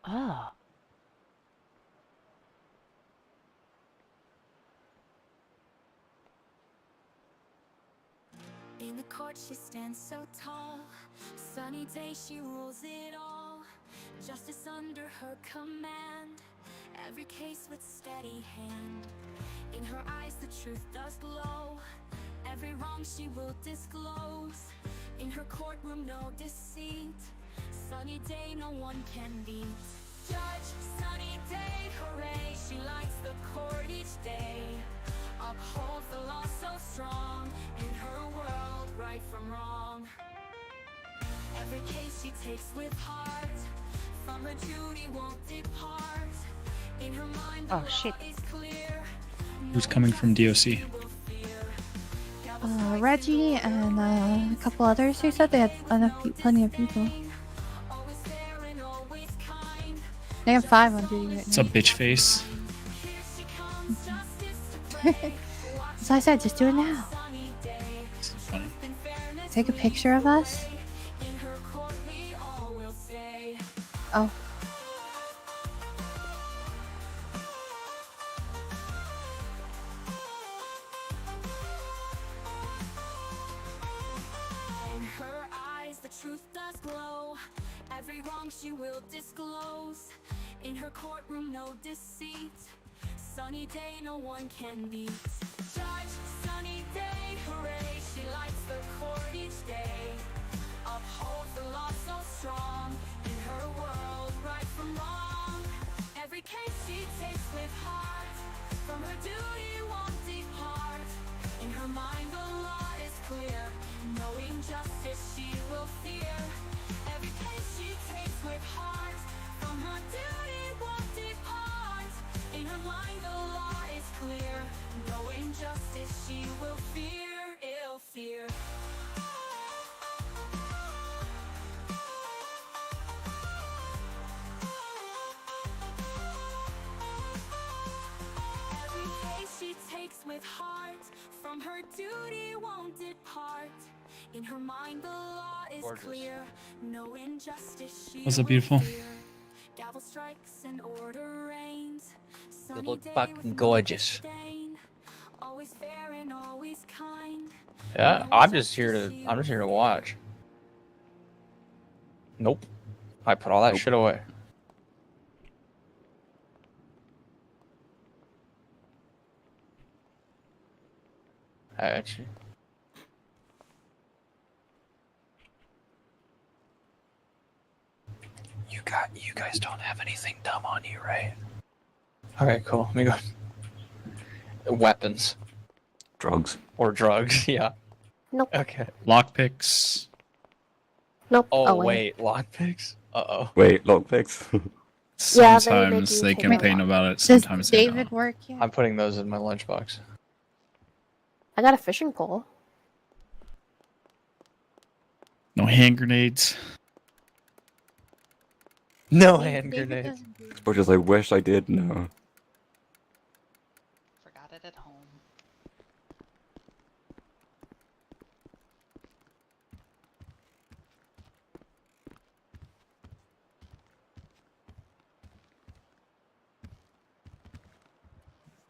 Oh. In the court she stands so tall, sunny day she rules it all. Justice under her command, every case with steady hand. In her eyes the truth does glow, every wrong she will disclose. In her courtroom no deceit, sunny day no one can beat. Judge, sunny day, hooray, she lights the court each day. Upholds the law so strong, in her world, right from wrong. Every case she takes with heart, from her duty won't depart. In her mind the law is clear. Who's coming from DOC? Reggie and a couple others who said they had plenty of people. They have 5 on duty right now. It's a bitch face. So I said, just do it now. This is funny. Take a picture of us. Oh. In her eyes the truth does glow, every wrong she will disclose. In her courtroom no deceit, sunny day no one can beat. Judge, sunny day, hooray, she lights the court each day. Upholds the law so strong, in her world, right from wrong. Every case she takes with heart, from her duty won't depart. In her mind the law is clear, no injustice she will fear. Every case she takes with heart, from her duty won't depart. In her mind the law is clear, no injustice she will fear, ill fear. Every case she takes with heart, from her duty won't depart. In her mind the law is clear, no injustice she What's up, will beautiful? fear. Gavel strikes and order reigns. You Sunny look day fucking with no gorgeous. disdain. Always fair and always kind. Yeah, I'm just here to watch. Nope. I put all that shit away. Actually. You guys don't have anything dumb on you, right? Okay, cool. Let me go. Weapons. Drugs. Or drugs, yeah. Nope. Okay. Lockpicks. Nope. Oh, wait, lockpicks? Uh-oh. Wait, lockpicks? Sometimes they complain about it, sometimes Does they David don't. work here? I'm putting those in my lunchbox. I got a fishing pole. No hand grenades. No hand grenades. As much as I wish I did, no. Forgot it at home.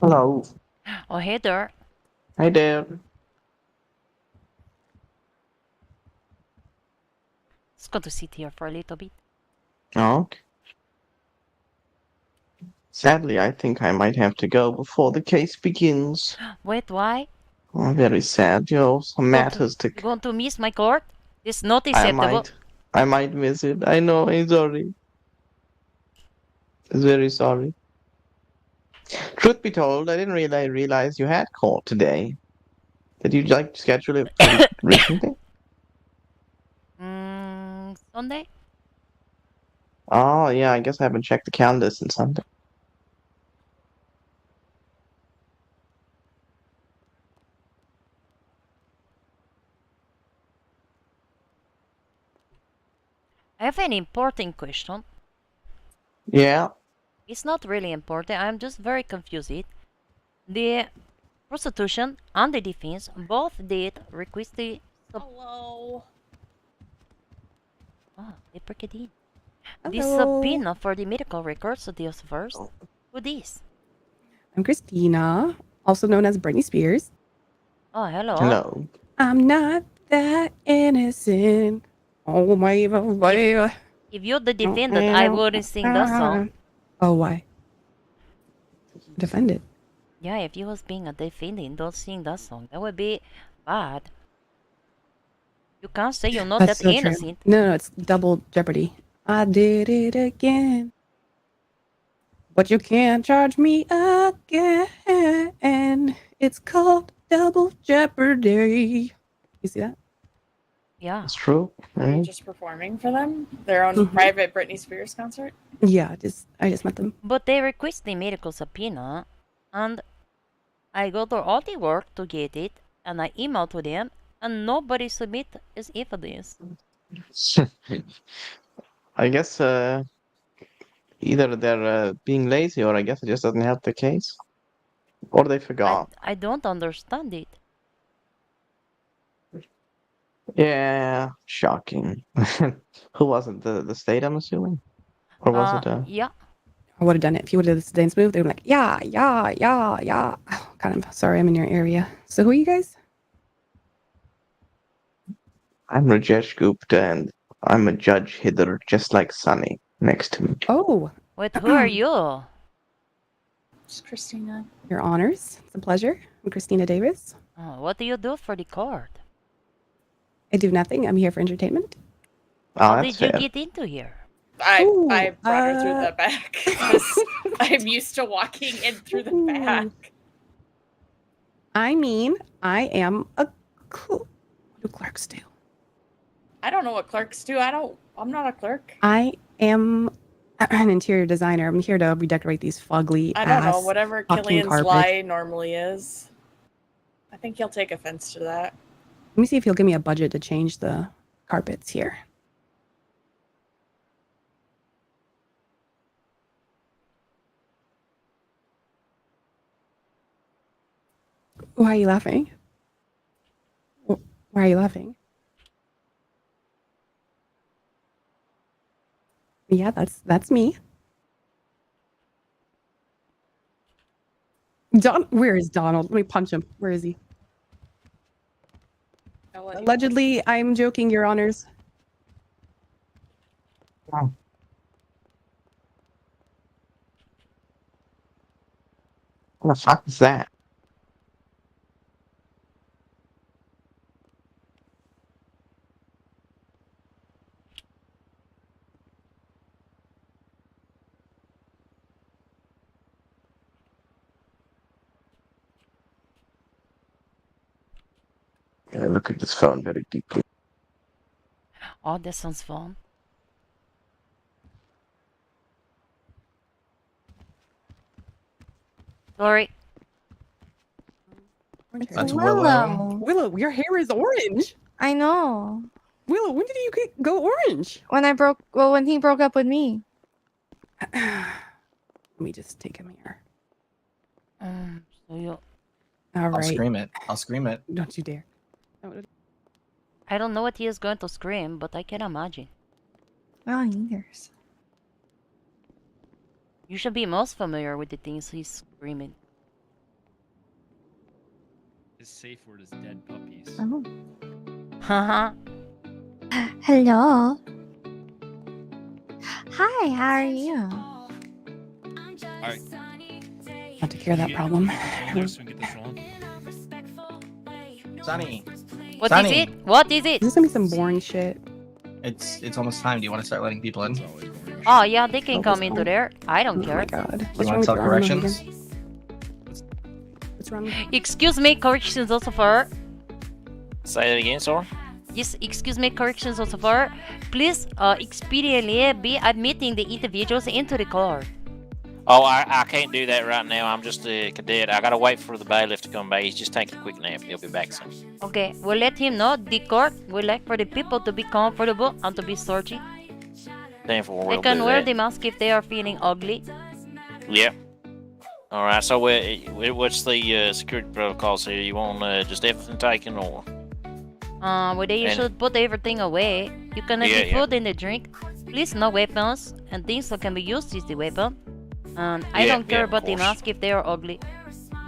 Hello. Oh, hey there. Hi there. It's going to sit here for a little bit. Okay. Sadly, I think I might have to go before the case begins. Wait, why? Oh, very sad. Some matters to... You going to miss my court? It's not I acceptable. might miss it. I know, I'm sorry. I'm very sorry. Truth be told, I didn't really realize you had court today. Did you, schedule it recently? Sunday? Oh, yeah, I guess I haven't checked the calendar since Sunday. I have an important question. Yeah? It's not really important. I'm just very confused. The prosecution and the defense both did request the... Hello. Oh, they break it in. The Hello. subpoena for the medical records of this first. Who this? I'm Christina, also known as Britney Spears. Oh, hello. Hello. I'm not that innocent. Oh my baby. If you're the defendant, I wouldn't sing that song. Oh, why? Defendant. Yeah, if you was being a defendant, don't sing that song. That would be bad. You can't say you're not That's that so innocent. true. No, it's double jeopardy. I did it again. But you can't charge me again. It's called double jeopardy. You see that? Yeah. That's true. Are you Right? just performing for them? Their own Mhm. private Britney Spears concert? Yeah, I just met them. But they request the medical subpoena, and I go through all the work to get it, and I email to them, and nobody submit as evidence. I guess either they're being lazy, or I guess it just doesn't help the case, or they forgot. I don't understand it. Yeah, shocking. Who was it? The state, I'm assuming, or was it? Yeah. I would have done it if you would have the dance move. They were like, yeah. Oh, kind of sorry, I'm in your area. So who are you guys? I'm Rajesh Gupta, and I'm a judge hither, just like Sunny next to me. Oh, Wait, who are you? It's Christina. your honors. It's a pleasure. I'm Christina Davis. Oh, what do you do for the court? I do nothing. I'm here for entertainment. Oh, How that's did you fair. get into here? I Ooh, brought her through the back because I'm used to walking in through the back. I mean, I am a what do clerks do? I don't know what clerks do. I'm not a clerk. I am an interior designer. I'm here to redecorate these fugly I don't know. ass Whatever fucking Killian's carpets. lie normally is. I think he'll take offense to that. Let me see if he'll give me a budget to change the carpets here. Why are you laughing? Why are you laughing? Yeah, that's me. Where is Donald? Let me punch him. Where is he? Allegedly, I'm joking, Your Honors. What the fuck is that? Gotta look at this phone very deeply. Oh, that sounds fun. Sorry. That's Willow. Willow, your hair is orange. I know. Willow, when did you go orange? When he broke up with me. Let me just take him here. So you... All I'll right. scream it. I'll scream it. Don't you dare. I don't know what he is going to scream, but I can imagine. Oh, years. You should be most familiar with the things he's screaming. His safe word is dead puppies. Oh. Haha. Hello. Hi, how are you? Alright. I'll take care of that problem. Yes, we can get this rolling. Sonny, What Sunny. is it? What is it? Is this gonna be some boring shit? it's almost time. Do you want to start letting people in? It's always boring. Oh, yeah, they can Oh, come that's into fine. there. I don't Oh care. my god. You What's want wrong with self your arm corrections? again? What's wrong with Excuse me, corrections also for... Say it again, sorry. Yes, excuse me, corrections also for... Please, expediently be admitting the individuals into the court. Oh, I can't do that right now. I'm just a cadet. I gotta wait for the bailiff to come back. He's just taking a quick nap. He'll be back soon. Okay, we'll let him know the court would like for the people to be comfortable and to be searchy. Then for They can wear the mask if they are feeling ugly. Yep. All right. So, what's the security protocols here? You want just everything taken, or? Well, they And- should put everything away. You can have Yeah, the yeah. food and the drink. please no weapons and things that can be used as the weapon. And I Yeah, don't care yeah, of about the course. mask if they are ugly.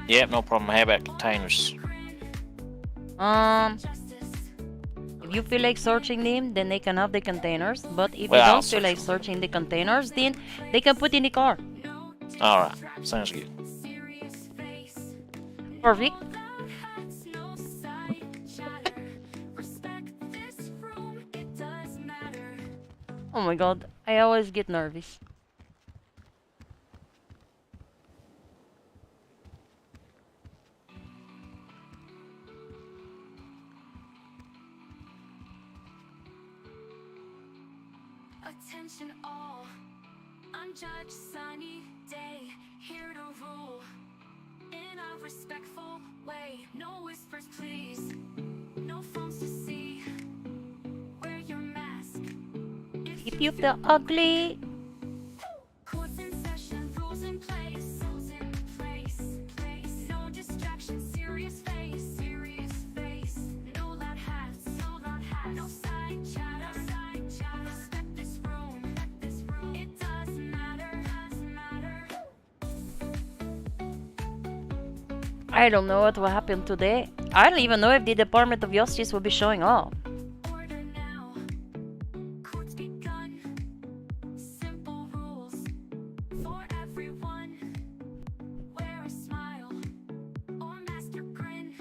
Yep, no problem. How about containers? If you feel like searching them, then they can have the containers. But if Well, you I'll don't feel search like them. searching the containers, then they can put in the car. Alright, sounds good. Perfect. Oh my god, I always get nervous. Attention all, I'm Judge Sunny Day, here to rule in a respectful way. No whispers, please. No phones to see. Wear your mask. If you feel ugly, Courts in session, rules in place. Rules in place. No distraction, serious face. Serious face. No loud hats. No loud hats. No side chatter. No side chatter. Respect this room. It doesn't matter. I don't know what will happen today. I don't even know if the Department of Justice will be showing up. Order now. Courts begun. Simple rules for everyone. Wear a smile or master grin.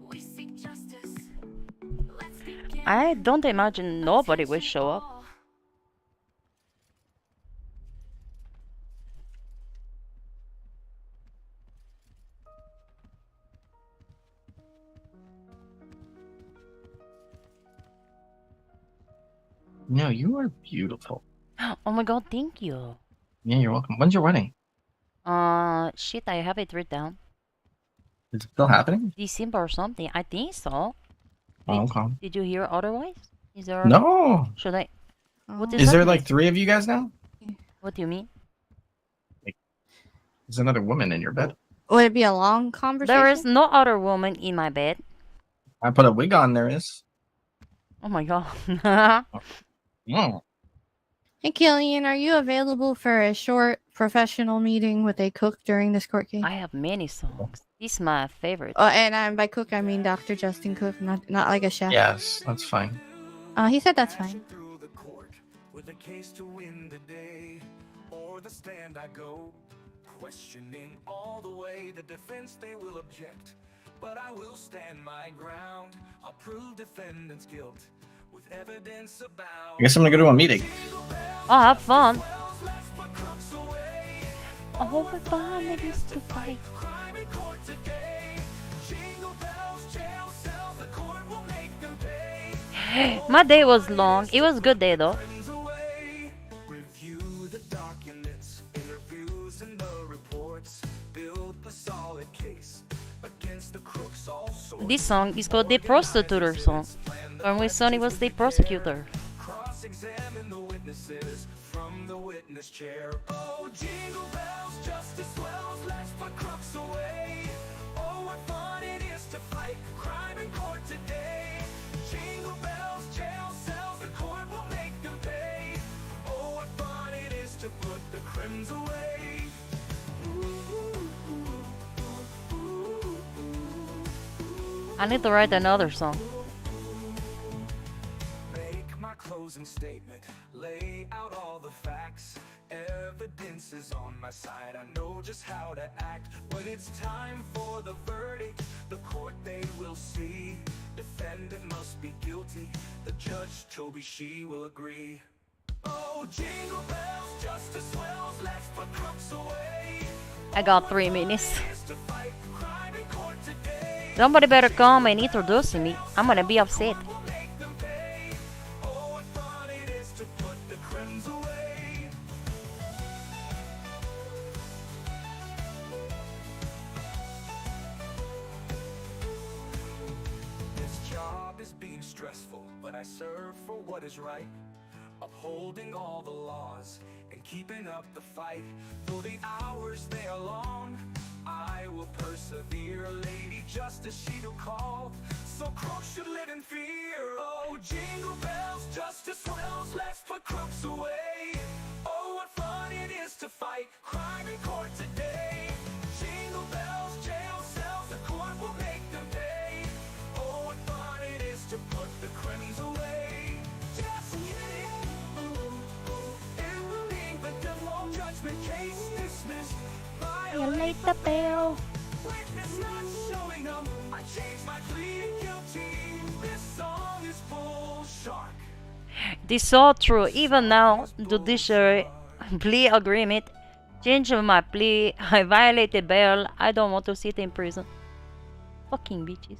We seek justice. Let's begin. I don't imagine nobody will show up. No, you are beautiful. Oh my god, thank you. Yeah, you're welcome. When's your wedding? Shit, I have it written down. Is it still happening? December or something. I think so. Oh, okay. Did you hear otherwise? Is there? No. Should I? What Is that there mean? like 3 of you guys now? What do you mean? There's another woman in your bed. Would it be a long conversation? There is no other woman in my bed. I put a wig on. There is. Oh my god. Oh. Hey, Killian, are you available for a short professional meeting with a cook during this court case? I have many songs. This is my favorite. And by cook, I mean Dr. Justin Cook, not like a chef. Yes, that's fine. He said that's fine. With a case to win the day, or the stand I go, questioning all the way. The defense, they will object, but I will stand my ground. I'll prove defendant's guilt with evidence about. I guess I'm gonna go to a meeting. Oh, have fun. Oh, what fun it is to fight. My day was long. It was a good day though. This song is called the Prostituter song. When my son was the prosecutor. Cross-examine the witnesses from the witness chair. Oh, jingle bells, justice swells, let's put crooks away. Oh, what fun it is to fight crime in court today. Jingle bells, jail cells, the court will make them pay. Oh, what fun it is to put the crims away. I need to write another song. Make my closing statement, lay out all the facts. Evidence is on my side, I know just how to act. When it's time for the verdict, the court they will see. Defendant must be guilty, the judge Toby, she will agree. Oh, jingle bells, justice swells, let's put crooks away. I got 3 minutes. Somebody better come and introduce me. I'm gonna be upset. This job is being stressful, but I serve for what is right. Upholding all the laws and keeping up the fight. Though the hours they are long, I will persevere. Lady Justice, she'll call, so crooks should live in fear. Oh, jingle bells, justice swells, let's put crooks away. Oh, what fun it is to fight crime in court today. Jingle bells, jail cells, the court will make them pay. Oh, what fun it is to put the criminals away. Just kidding. Ending the default judgment case dismissed. Violate the bail. Witness not showing up. I changed my plea to guilty. This song is full shark. It is so true. Even now, judiciary plea agreement. Change of my plea. I violated bail. I don't want to sit in prison. Fucking bitches.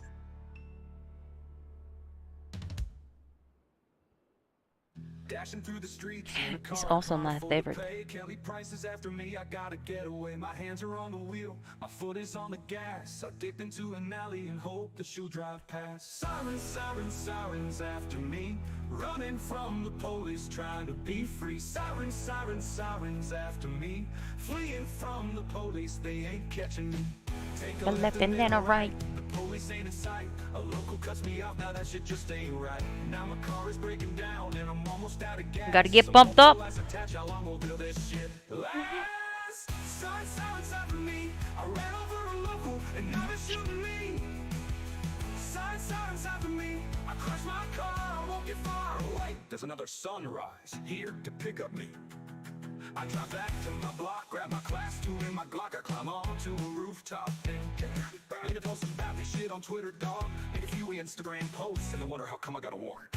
Dashing through the streets in a It's car, also my full of favorite. pay. Kelly Price is after me, I gotta get away. My hands are on the wheel, my foot is on the gas. I dipped into an alley and hope that she'll drive past. Sirens, sirens, sirens after me, running from the police, trying to be free. Sirens, sirens, sirens after me, fleeing from the police, they ain't catching me. Take A left and then a right. The police ain't in sight. A local cuts me off, now that shit just ain't right. Now my car is breaking down and I'm almost out of gas. Gotta get pumped up. How long will this shit last? Sirens, sirens after me. I ran over a local and now they're shooting me. Sirens, sirens after me. I crashed my car, I won't get far away. There's another sunrise here to pick up me. I drive back to my block, grab my class 2 in my Glock. I climb onto a rooftop and need to post some badly shit on Twitter, dog. Make a few Instagram posts and I wonder how come I got a warrant.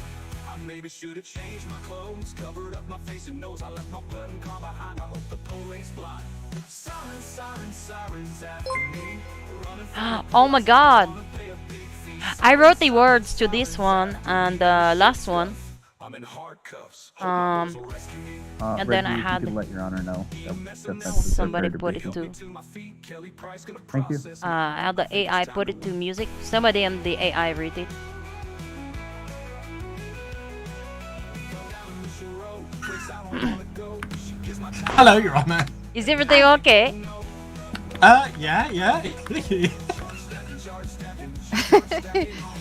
I maybe should have changed my clothes, covered up my face and nose. I left my button car behind, I hope the police blind. Sirens, sirens, sirens after me. Running from Oh my god. I wrote the words to this one and the last one. I'm in hard cuffs. And then I Reggie, had if you could let Your Honor know that's somebody very put it to. Thank you. I had the AI put it to music. Somebody in the AI read it. Hello, Your Honor. Is everything okay? Yeah.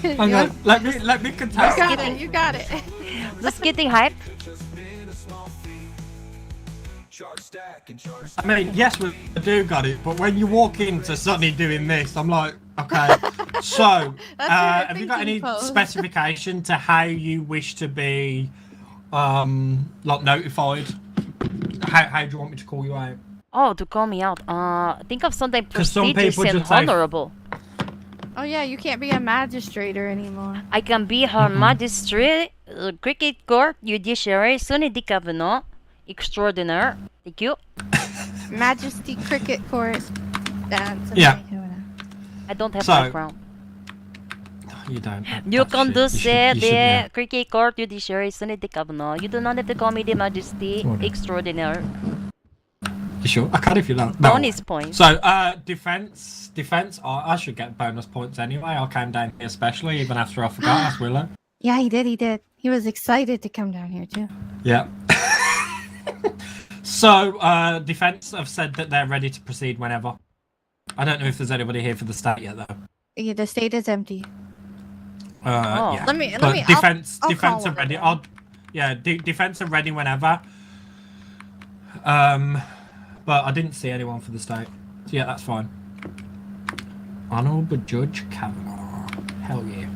Hang on, let me contest. You got it. You got it. Just getting hyped. I mean, yes, we do got it, but when you walk into Sonny doing this, I'm like, okay. So, have you got any specification to how you wish to be, like, notified? How do you want me to call you out? Oh, to call me out. Think of something 'Cause some prestigious people and just say- honorable. Oh yeah, you can't be a magistrator anymore. I can be Her Majesty, Cricket Court, Judiciary, Sonny the Governor, Extraordinaire. Thank you. Majesty Cricket Court. Yeah. I don't have So- background. You don't. You can shit. just You say should- you should, the yeah. Cricket Court, Judiciary, Sonny the Governor. You do not have to call me the Majesty, Order. Extraordinaire. You sure? I can if you don't. No. Bonus points. So, defense. I should get bonus points anyway. I came down here especially, even after I forgot. That's Willow. Yeah, he did. He did. He was excited to come down here too. Yeah. So, defense have said that they're ready to proceed whenever. I don't know if there's anybody here for the state yet, though. Yeah, the state is empty. Yeah. Let me. But defense I'll are call ready. them. Defense are ready whenever. But I didn't see anyone for the state. So yeah, that's fine. Honorable Judge Kavanaugh. Hell yeah.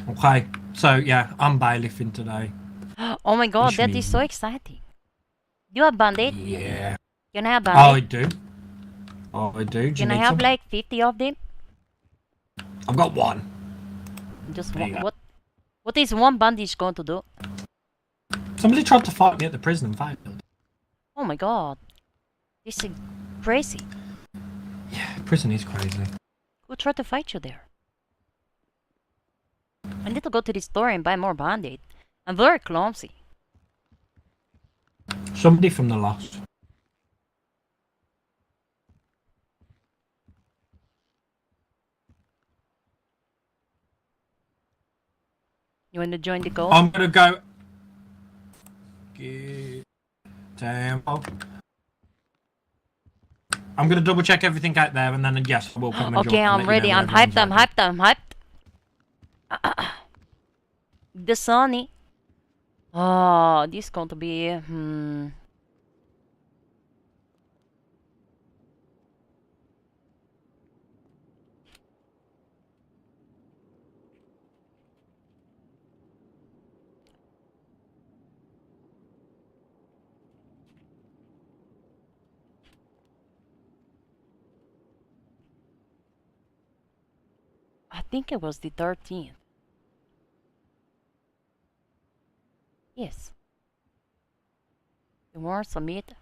Okay. So yeah, I'm bailiffing today. Oh my god, Wish that me- is so exciting. Do you have Band-Aid? Yeah. Can I have Oh, I Band-Aid? do. Oh, I do. Do you Can I need have some? like 50 of them? I've got one. Just There you one. go. What is one bandage going to do? Somebody tried to fight me at the prison and failed. Oh my god. This is crazy. Prison is crazy. Who tried to fight you there? I need to go to the store and buy more Band-Aid. I'm very clumsy. Somebody from the Lost. You want to join the goal? I'm gonna go. Get tempo. I'm gonna double check everything out there, and then yes, I will come and Okay, join and I'm let you ready. know I'm when hyped. I'm everyone's hyped. I'm hyped. The Sonny. Oh, this going to be I think it was the 13th. Yes. You want to submit?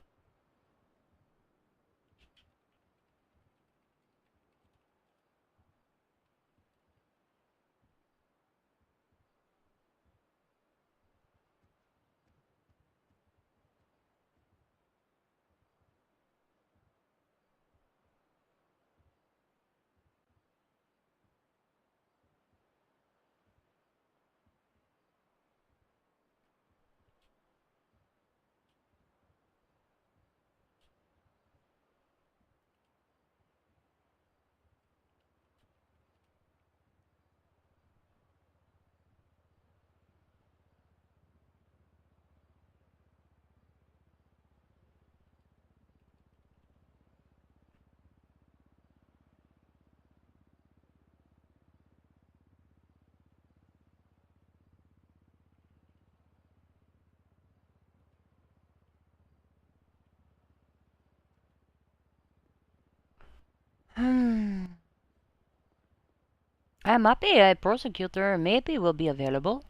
I'm happy a prosecutor maybe will be available.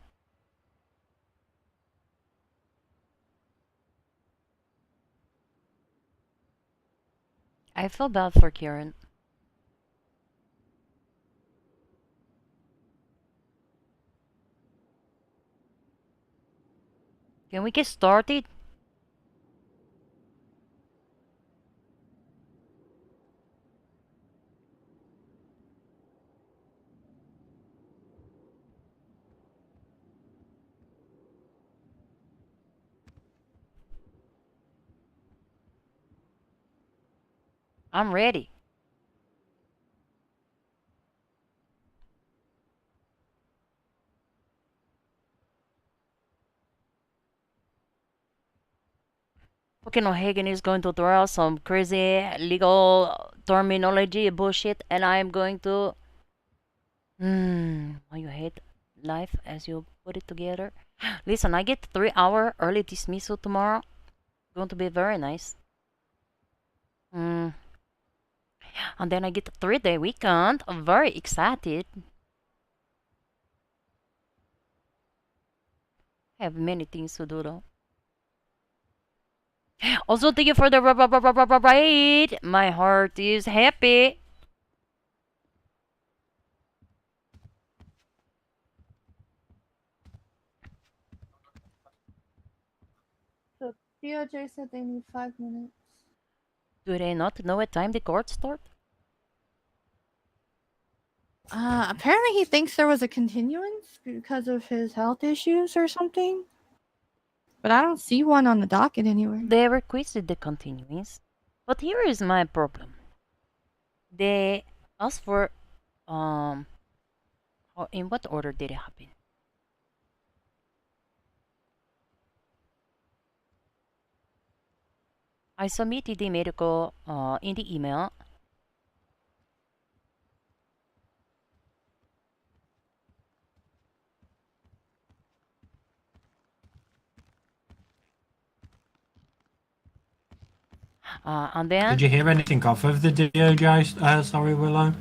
I feel bad for Kieran. Can we get started? I'm ready. Fucking O'Hagan is going to throw out some crazy legal terminology bullshit, and I'm going to. Why you hate life as you put it together? Listen, I get 3-hour early dismissal tomorrow. Going to be very nice. And then I get a 3-day weekend. I'm very excited. I have many things to do though. Also, thank you for the raid. My heart is happy. So DOJ said they need 5 minutes. Do they not know what time the court start? Apparently he thinks there was a continuance because of his health issues or something. But I don't see one on the docket anywhere. They requested the continuance. But here is my problem. They asked for in what order did it happen? I submitted the medical in the email. And then Did you hear anything off of the DOJ? Sorry, Willow.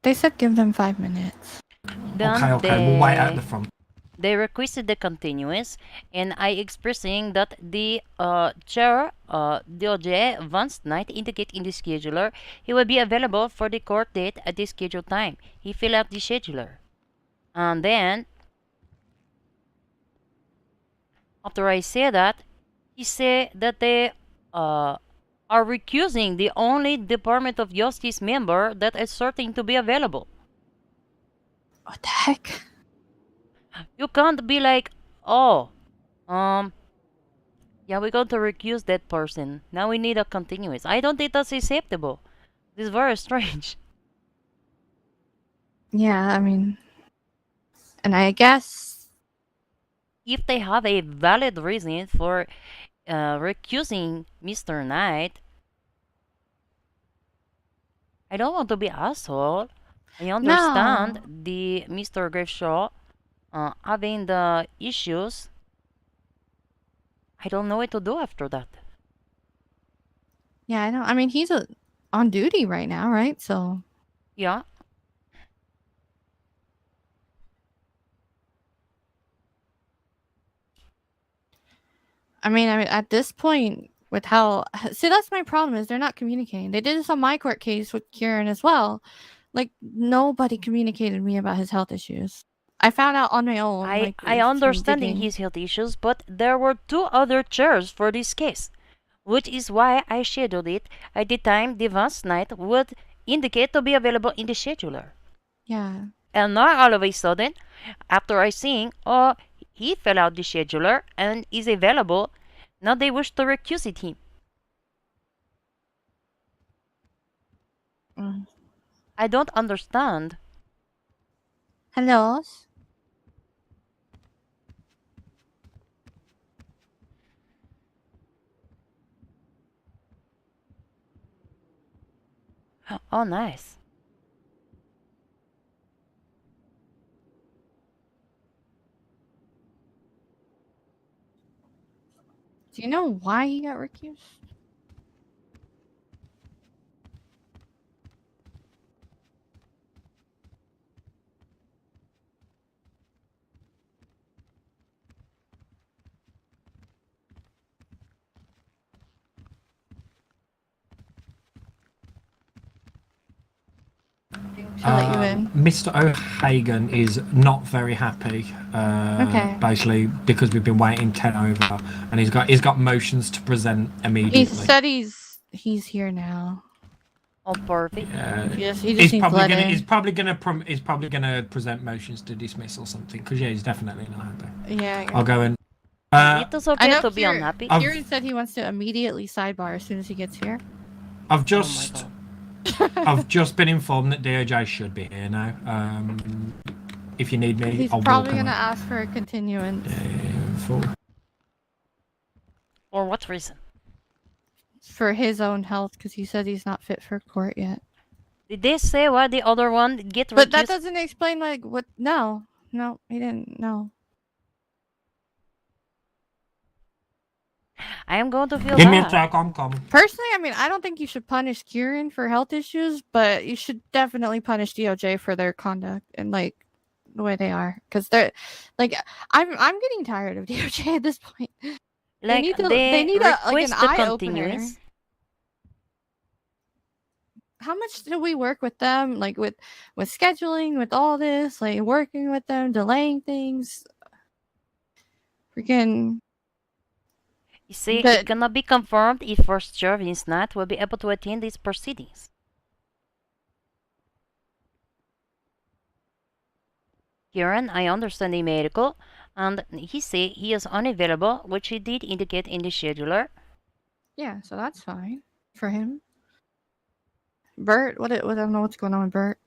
They said give them 5 minutes. Okay, we'll wait at the front. They requested the continuance, and I expressing that the chair, DOJ, Vance Knight, indicate in the scheduler he will be available for the court date at the scheduled time. He filled out the scheduler. And then, after I say that, he said that they are recusing the only Department of Justice member that is certain to be available. What the heck? You can't be like, oh, yeah, we're going to recuse that person. Now we need a continuous. I don't think that's acceptable. This is very strange. Yeah, I mean, and I guess if they have a valid reason for recusing Mr. Knight, I don't want to be asshole. I understand the Mr. Graveshaw having the issues. I don't know what to do after that. Yeah, I know. I mean, he's on duty right now, right? So. Yeah. I mean, at this point, with how see, that's my problem is they're not communicating. They did this on my court case with Kieran as well. Like nobody communicated me about his health issues. I found out on my own. I understanding his health issues, but there were 2 other chairs for this case, which is why I scheduled it at the time Devon's Knight would indicate to be available in the scheduler. Yeah. And now all of a sudden, after I seeing, oh, he fell out the scheduler and is available, now they wish to recuse him. I don't understand. Hello? Oh, nice. Do you know why he got recused? Mr. O'Hagan is not very happy. Okay. Basically, because we've been waiting 10 over, and he's got motions to present immediately. He said he's here now. Oh, perfect. He's probably gonna present motions to dismiss or something. Because he's definitely not happy. Yeah. I'll go and. It is okay to be unhappy. Kieran said he wants to immediately sidebar as soon as he gets here. I've just been informed that DOJ should be here now. If you need me, He's probably gonna ask for a continuance. For what reason? For his own health, because he said he's not fit for court yet. Did they say why the other one get recused? But that doesn't explain like what. No, he didn't. No. I am going to feel Give me a bad. sec, I'm coming. Personally, I mean, I don't think you should punish Kieran for health issues, but you should definitely punish DOJ for their conduct and like the way they are, because they're like, I'm getting tired of DOJ at this point. Like, they need an eye opener. continuance. How much do we work with them? Like with scheduling, with all this, like working with them, delaying things. Freaking. You see, it cannot be confirmed if First Chair Vince Knight will be able to attend these proceedings. Kieran, I understand the medical, and he said he is unavailable, which he did indicate in the scheduler. Yeah, so that's fine for him. Bert, I don't know what's going on with Bert.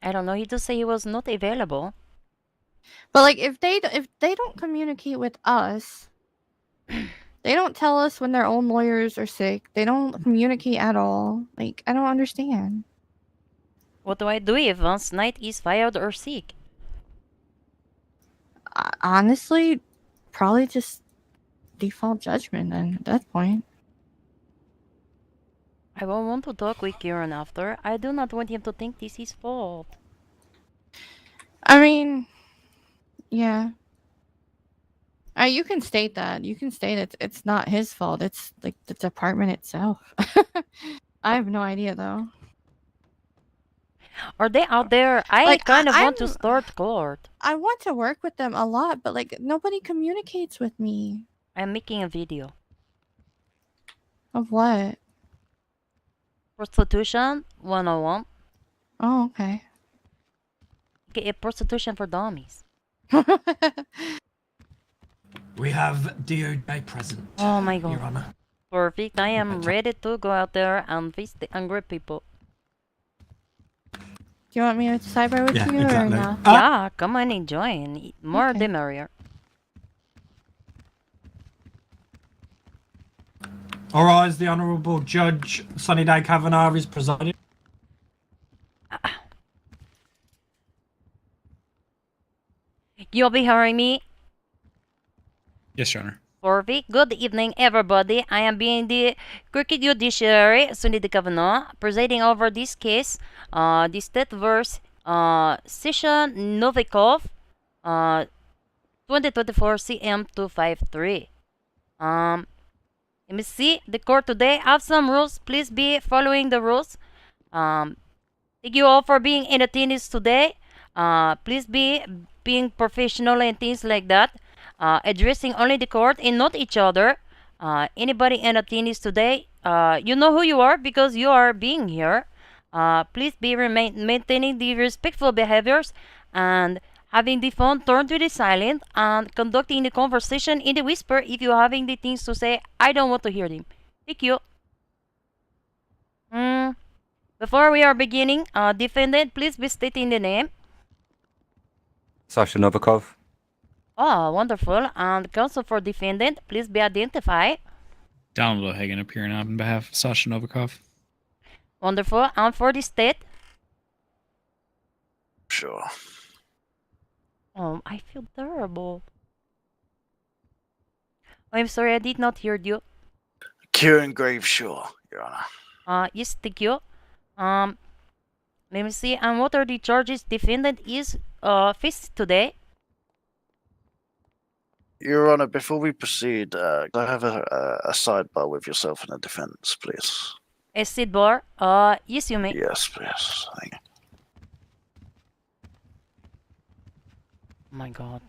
I don't know. He just said he was not available. But like, if they don't communicate with us, they don't tell us when their own lawyers are sick. They don't communicate at all. Like, I don't understand. What do I do if Vince Knight is fired or sick? Honestly, probably just default judgment then at that point. I will want to talk with Kieran after. I do not want him to think this is his fault. I mean, yeah. You can state that. You can state it's not his fault. It's like the department itself. I have no idea though. Are they out there? I kind of want to start court. I want to work with them a lot, but like nobody communicates with me. I'm making a video. Of what? Prostitution 101. Oh, okay. Okay, a prostitution for dummies. We have DOJ present. Oh my god. Your Honor. Perfect. I am ready to go out there and face the angry people. Do you want me to sidebar with you or exactly. no? Yeah, come on and join. More the merrier. All rise, the Honourable Judge Sunny Day Kavanagh is presiding. You'll be hearing me? Yes, Your Honor. Perfect. Good evening, everybody. I am being the Crooked Judiciary, Sunny Day Kavanagh, presiding over this case, the State vs. Session Novikov, 2024 CM253. Let me see. The court today have some rules. Please be following the rules. Thank you all for being in attendance today. Please be being professional and things like that. Addressing only the court and not each other. Anybody in attendance today, you know who you are because you are being here. Please be maintaining the respectful behaviors and having the phone turned to the silent and conducting the conversation in the whisper if you're having the things to say. I don't want to hear them. Thank you. Before we are beginning, defendant, please be stating the name. Sasha Novikov. Oh, wonderful. And counsel for defendant, please be identified. Donald O'Hagan appearing on behalf of Sasha Novikov. Wonderful. And for the state? Sure. Oh, I feel terrible. I'm sorry, I did not hear you. Kieran Graveshaw, Your Honor. Yes, thank you. Let me see. And what are the charges defendant is faced today? Your Honor, before we proceed, can I have a sidebar with yourself and the defense, please? A sidebar? Yes, you may. Yes, please. Thank you. Oh my god.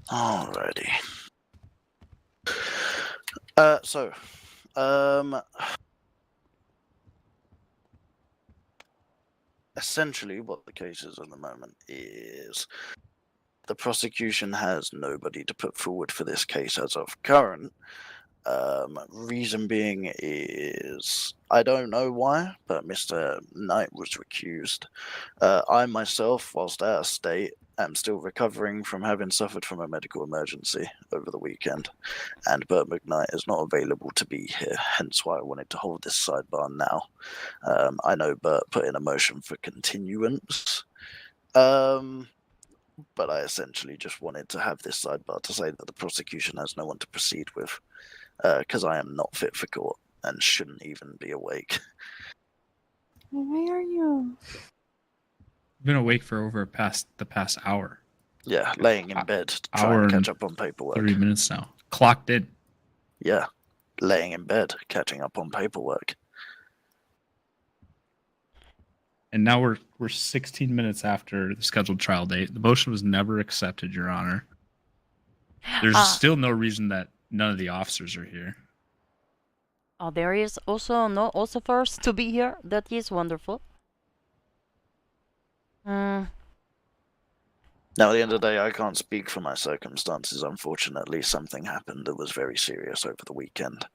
Alrighty. Essentially what the case is at the moment is the prosecution has nobody to put forward for this case as of current. Reason being is, I don't know why, but Mr. Knight was recused. I myself, whilst out of state, am still recovering from having suffered from a medical emergency over the weekend, and Bert McKnight is not available to be here, hence why I wanted to hold this sidebar now. I know Bert put in a motion for continuance, but I essentially just wanted to have this sidebar to say that the prosecution has no one to proceed with, because I am not fit for court and shouldn't even be awake. Where are you? I've been awake for over the past hour. Yeah, laying in bed to try and catch up on paperwork. 30 minutes now. Clocked in. Yeah, laying in bed, catching up on paperwork. And now we're 16 minutes after the scheduled trial date. The motion was never accepted, Your Honor. There's still no reason that none of the officers are here. There is also no officers to be here. That is wonderful. Now, at the end of the day, I can't speak for my circumstances. Unfortunately, something happened that was very serious over the weekend,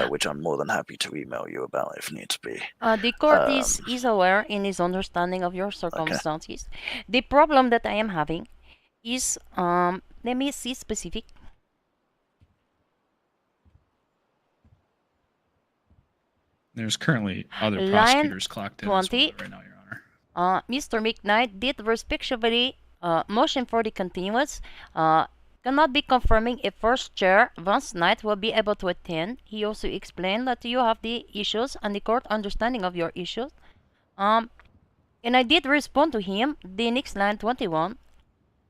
which I'm more than happy to email you about if needs be. The court is aware in its understanding of your circumstances. Okay. The problem that I am having is, let me see specific. There's currently other prosecutors clocked in 20, right now, Your Honor. Mr. McKnight did respectively motion for the continuance. Cannot be confirming if first chair Vance Knight will be able to attend. He also explained that you have the issues and the court understanding of your issues. And I did respond to him, the next line 21,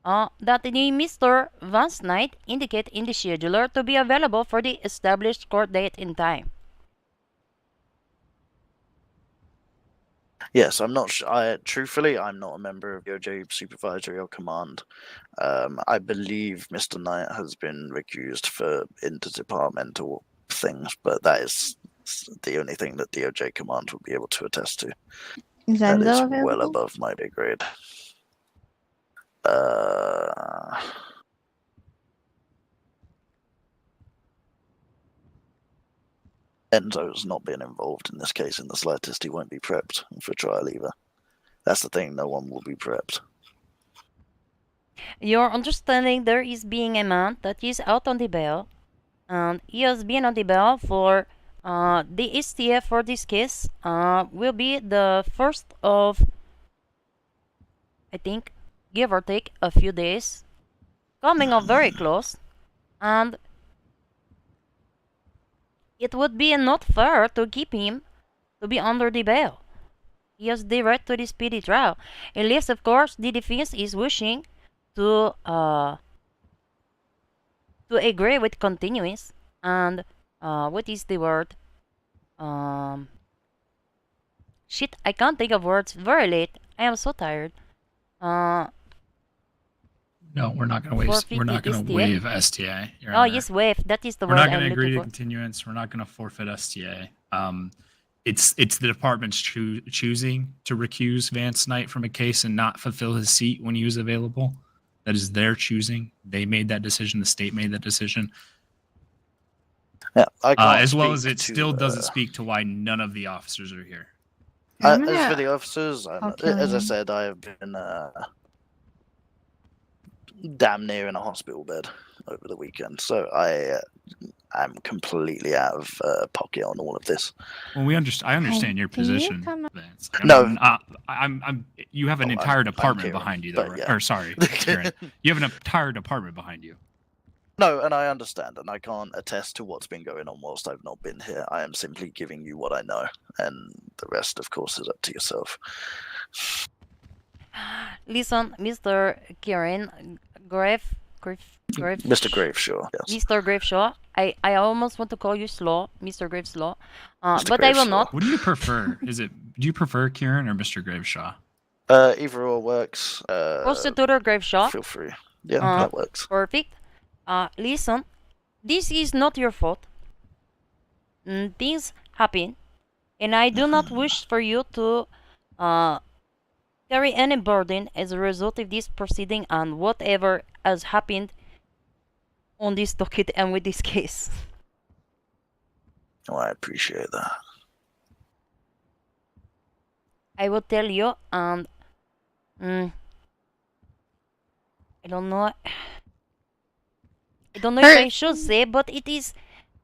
that the Mr. Vance Knight indicate in the scheduler to be available for the established court date and time. Yes, I'm not. Truthfully, I'm not a member of DOJ supervisory or command. I believe Mr. Knight has been recused for interdepartmental things, but that is the only thing that DOJ command will be able to attest to. Is that is available? well above my pay grade. Enzo's not been involved in this case in the slightest. He won't be prepped for trial either. That's the thing, no one will be prepped. Your understanding there is being a man that is out on the bail. and he has been on the bail for the STA for this case will be the first of, I think, give or take a few days, coming up very close, and it would be not fair to keep him to be under the bail. He has the right to the speedy trial, unless, of course, the defense is wishing to agree with continuance and what is the word? Shit, I can't think of words. Very late. I am so tired. No, we're not going to waste. We're not going to waive STA. Your Honor. Yes, waive. That is the we're word not going I'm to agree looking to for. continuance. We're not going to forfeit STA. It's the department's choosing to recuse Vance Knight from a case and not fulfill his seat when he was available. That is their choosing. They made that decision. The state made that decision. Yeah, I can't as well speak as it to, still doesn't speak to why none of the officers are here. As for the officers, as I said, I have been damn near in a hospital bed over the weekend, so I'm completely out of pocket on all of this. Well, I understand your position, Vance. No, you have an entire department Kieran, behind you, though. but Right? yeah. Or sorry, Kieran. You have an entire department behind you. No, and I understand, and I can't attest to what's been going on whilst I've not been here. I am simply giving you what I know, and the rest, of course, is up to yourself. Listen, Mr. Kieran, Mr. Graveshaw, yes. Mr. Graveshaw, I almost want to call you Slaw, Mr. Graveslaw, but I will not. What do you prefer? Do you prefer Kieran or Mr. Graveshaw? Either or works. Prostitutor Graveshaw. Feel free. Yeah, that works. Perfect. Listen, this is not your fault. Things happen, and I do not wish for you to carry any burden as a result of this proceeding and whatever has happened on this docket and with this case. Oh, I appreciate that. I will tell you, and I don't know. I don't know if I should say, but it is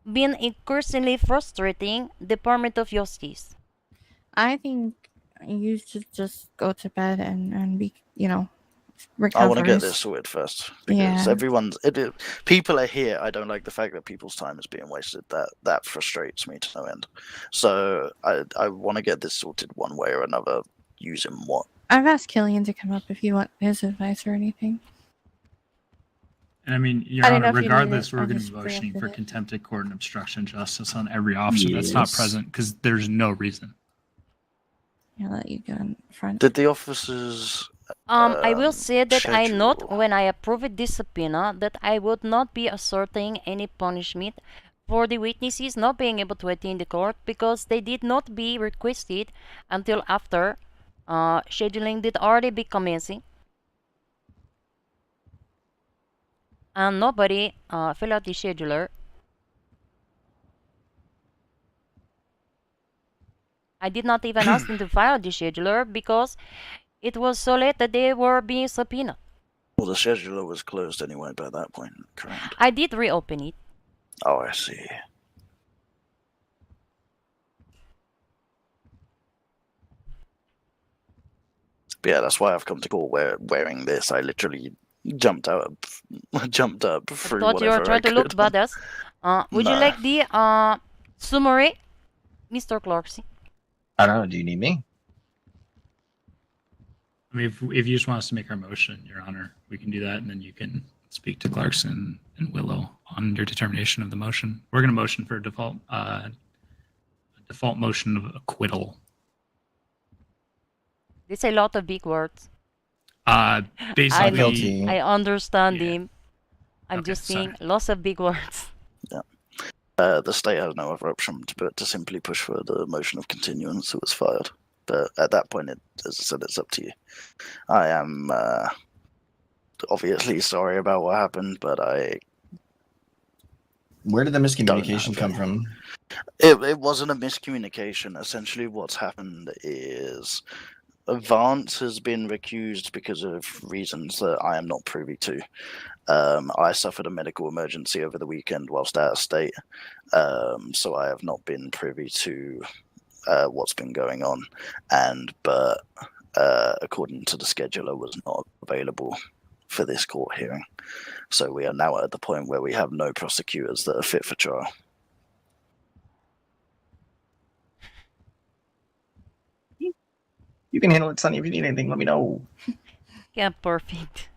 been increasingly frustrating Department of Justice. I think you should just go to bed and be, recover. I want to get this sorted first because people are here. I don't like the fact that people's time is being wasted. That frustrates me to no end. So I want to get this sorted one way or another using what. I've asked Killian to come up if you want his advice or anything. And I mean, Your Honor, regardless, we're going to be motioning for contempt of court and obstruction of justice on every officer that's not present because there's no reason. I'll let you go in front. Did the officers... I will say that I note when I approved this subpoena that I would not be asserting any punishment for the witnesses not being able to attend the court because they did not be requested until after scheduling did already be commencing. And nobody filled out the scheduler. I did not even ask them to file the scheduler because it was so late that they were being subpoenaed. Well, the scheduler was closed anyway by that point, correct? I did reopen it. Oh, I see. But yeah, that's why I've come to court wearing this. I literally jumped up through whatever I thought you were trying to look badass. Would you like the summary, Mr. Clarkson? I don't know. Do you need me? I mean, if you just want us to make our motion, Your Honor, we can do that, and then you can speak to Clarkson and Willow on your determination of the motion. We're going to motion for a default motion of acquittal. It's a lot of big words. Basically, I understand him. I'm just saying lots of big words. Yeah. The state has no other option but to simply push for the motion of continuance that was filed. But at that point, as I said, it's up to you. I am obviously sorry about what happened, but Where did the miscommunication come from? It wasn't a miscommunication. Essentially, what's happened is Vance has been recused because of reasons that I am not privy to. I suffered a medical emergency over the weekend whilst out of state, so I have not been privy to what's been going on. But according to the scheduler, was not available for this court hearing. So we are now at the point where we have no prosecutors that are fit for trial. You can handle it, Sonny. If you need anything, let me know. Yeah, perfect.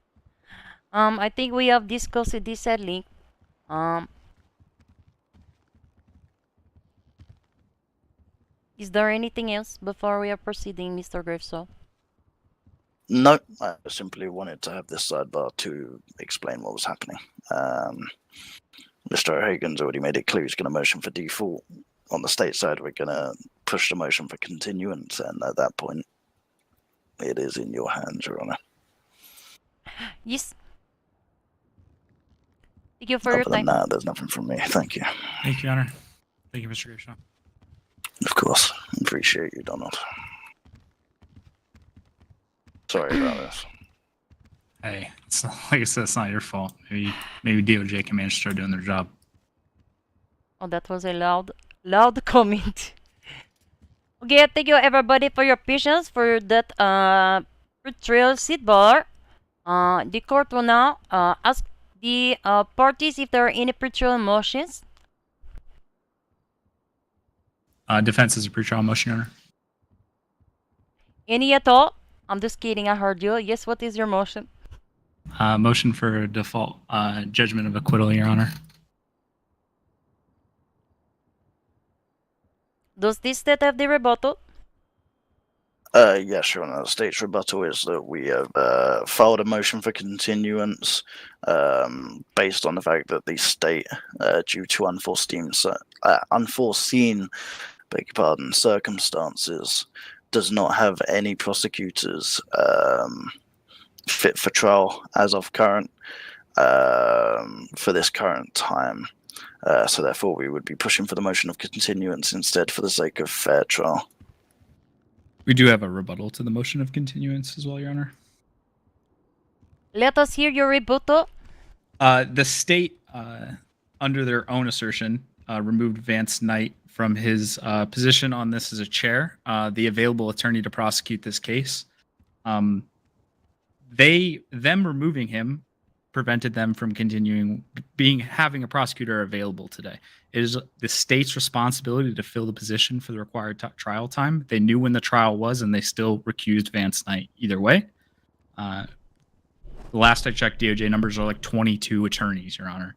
I think we have discussed this at length. Is there anything else before we are proceeding, Mr. Gravesaw? No, I simply wanted to have this sidebar to explain what was happening. Mr. O'Hagan's already made it clear he's going to motion for default. On the state side, we're going to push the motion for continuance, and at that point, it is in your hands, Your Honor. Yes. Thank you for your Other than time. that, there's nothing from me. Thank you. Thank you, Your Honor. Thank you, Mr. Graveshaw. Of course. Appreciate you, Donald. Sorry about this. Hey, it's not, like I said, it's not your fault. Maybe DOJ can manage to start doing their job. Oh, that was a loud comment. Okay, thank you everybody for your patience for that trial sidebar. The court will now ask the parties if there are any pretrial motions. Defense is a pretrial motion, Your Honor. Any at all? I'm just kidding, I heard you. Yes, what is your motion? Motion for default judgment of acquittal, Your Honor. Does this state have the rebuttal? Yes, Your Honor. The state's rebuttal is that we have filed a motion for continuance based on the fact that the state, due to unforeseen beg your pardon, circumstances, does not have any prosecutors fit for trial as of current for this current time. So therefore, we would be pushing for the motion of continuance instead for the sake of fair trial. We do have a rebuttal to the motion of continuance as well, Your Honor. Let us hear your rebuttal. The state, under their own assertion, removed Vance Knight from his position on this as a chair, the available attorney to prosecute this case. Them removing him prevented them from having a prosecutor available today. It is the state's responsibility to fill the position for the required trial time. They knew when the trial was, and they still recused Vance Knight either way. The last I checked, DOJ numbers are like 22 attorneys, Your Honor.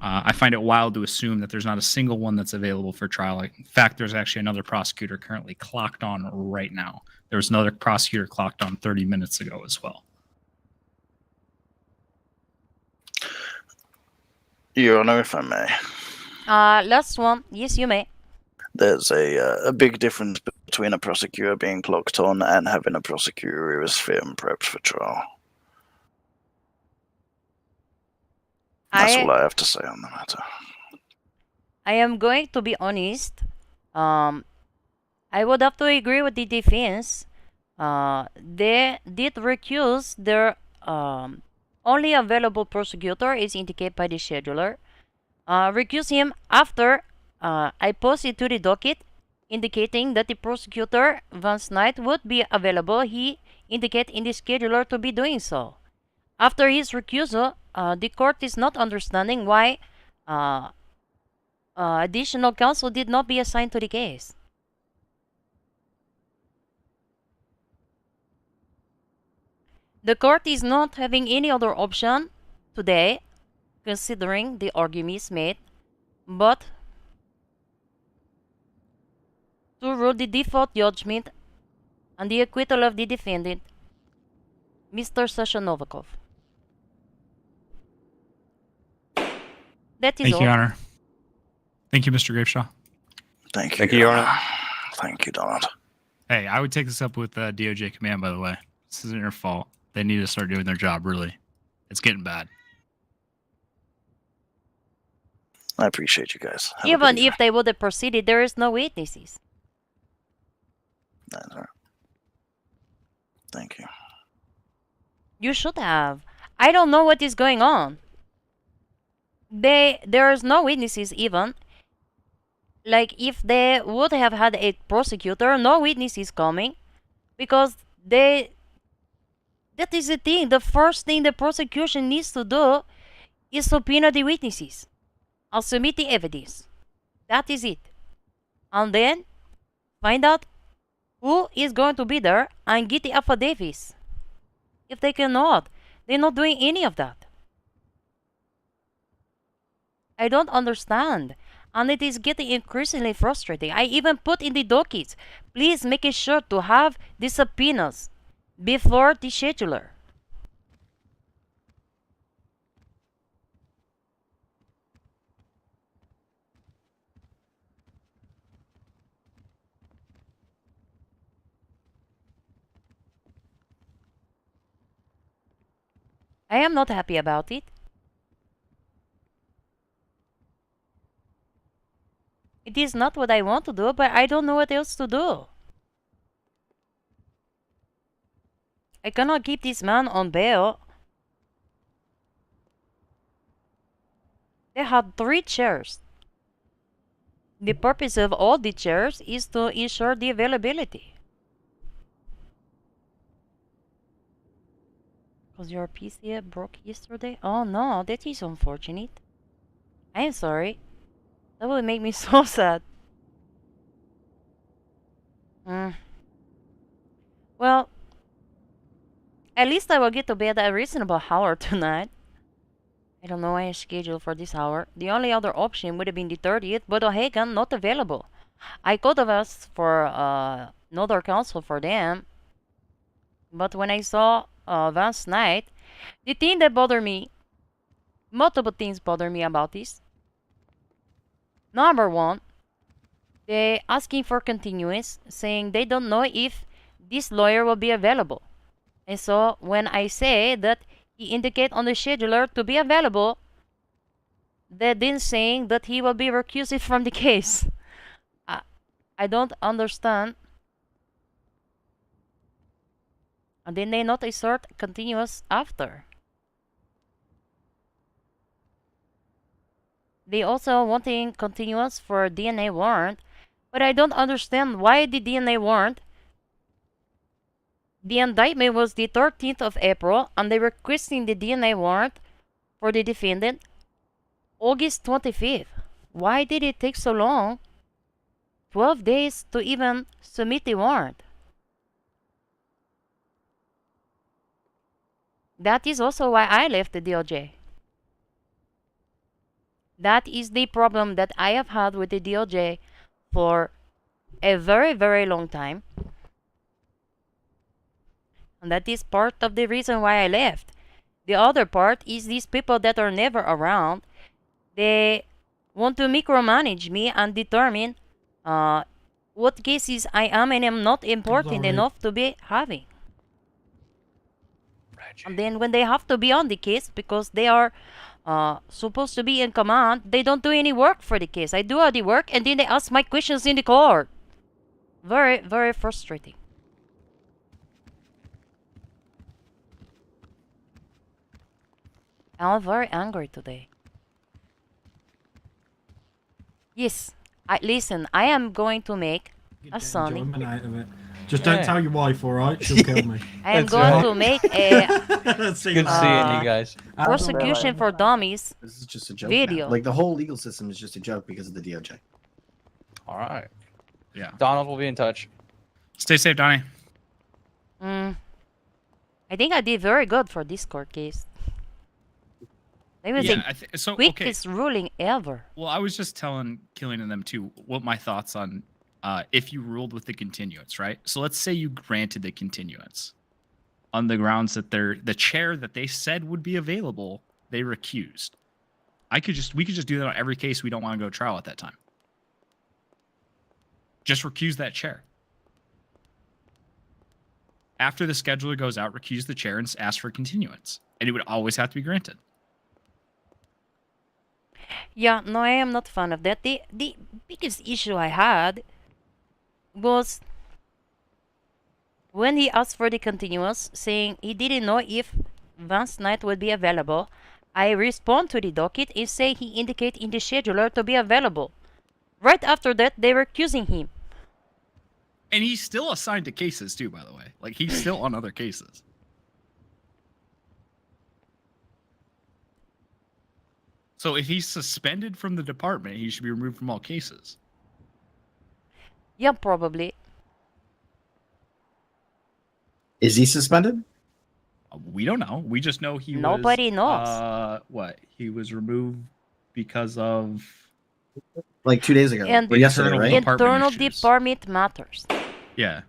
I find it wild to assume that there's not a single one that's available for trial. In fact, there's actually another prosecutor currently clocked on right now. There was another prosecutor clocked on 30 minutes ago as well. Your Honor, if I may. Last one. Yes, you may. There's a big difference between a prosecutor being clocked on and having a prosecutor who is fit and prepped for trial. That's all I have to say on the matter. I am going to be honest. I would have to agree with the defense. They did recuse their only available prosecutor is indicated by the scheduler. Recuse him after I posted to the docket indicating that the prosecutor, Vance Knight, would be available. He indicated in the scheduler to be doing so. After his recusal, the court is not understanding why additional counsel did not be assigned to the case. The court is not having any other option today, considering the arguments made, but to rule the default judgment on the acquittal of the defendant, Mr. Sasha Novikov. That is Thank all. you, Your Honor. Thank you, Mr. Graveshaw. Thank you, Your Honor. Thank you, Donald. Hey, I would take this up with DOJ Command, by the way. This isn't your fault. They need to start doing their job, really. It's getting bad. I appreciate you guys. Even if they would have proceeded, there is no witnesses. That's all right. Thank you. You should have. I don't know what is going on. There's no witnesses even. Like, if they would have had a prosecutor, no witnesses coming, because that is the thing. The first thing the prosecution needs to do is subpoena the witnesses. I'll submit the evidence. That is it. And then find out who is going to be there and get the affidavits. If they cannot, they're not doing any of that. I don't understand. And it is getting increasingly frustrating. I even put in the dockets, please make sure to have the subpoenas before the scheduler. I am not happy about it. It is not what I want to do, but I don't know what else to do. I cannot keep this man on bail. They had 3 chairs. The purpose of all the chairs is to ensure the availability. Because your PC broke yesterday? Oh no, that is unfortunate. I am sorry. That would make me so sad. Well, at least I will get to bed at a reasonable hour tonight. I don't know why I scheduled for this hour. The only other option would have been the 30th, but O'Hagan not available. I could have asked for another counsel for them. But when I saw Vance Knight, the thing that bothered me, multiple things bother me about this. Number one, they asking for continuance, saying they don't know if this lawyer will be available. And so when I say that he indicate on the scheduler to be available, they then saying that he will be recused from the case. I don't understand. And then they not assert continuous after. They also wanting continuous for DNA warrant, but I don't understand why the DNA warrant. The indictment was the 13th of April, and they requesting the DNA warrant for the defendant August 25th. Why did it take so long? 12 days to even submit the warrant. That is also why I left the DOJ. That is the problem that I have had with the DOJ for a very, very long time. And that is part of the reason why I left. The other part is these people that are never around. They want to micromanage me and determine what cases I am and am not important enough to be having. And then when they have to be on the case because they are supposed to be in command, they don't do any work for the case. I do all the work and then they ask my questions in the court. Very, very frustrating. I'm very angry today. Yes, listen, I am going to make a Sonny. Just don't tell your wife, alright? She'll kill me. I am going to make a Good seeing you guys. prosecution for dummies This is just a joke. video. Now. Like the whole legal system is just a joke because of the DOJ. All right. Yeah. Donald will be in touch. Stay safe, Donnie. I think I did very good for this court case. It was the quickest ruling ever. Well, I was just telling Killian and them too what my thoughts on if you ruled with the continuance, right? So let's say you granted the continuance on the grounds that the chair that they said would be available, they recused. We could just do that on every case we don't want to go to trial at that time. Just recuse that chair. After the scheduler goes out, recuse the chair and ask for continuance. And it would always have to be granted. Yeah, no, I am not fan of that. The biggest issue I had was when he asked for the continuous, saying he didn't know if Vance Knight would be available. I respond to the docket and say he indicate in the scheduler to be available. Right after that, they were accusing him. And he's still assigned to cases too, by the way. Like he's still on other cases. So if he's suspended from the department, he should be removed from all cases. Yeah, probably. Is he suspended? We don't know. We just know he Nobody was. knows. What? He was removed because of Like 2 days ago. And Or yesterday, right? internal department matters. Yeah.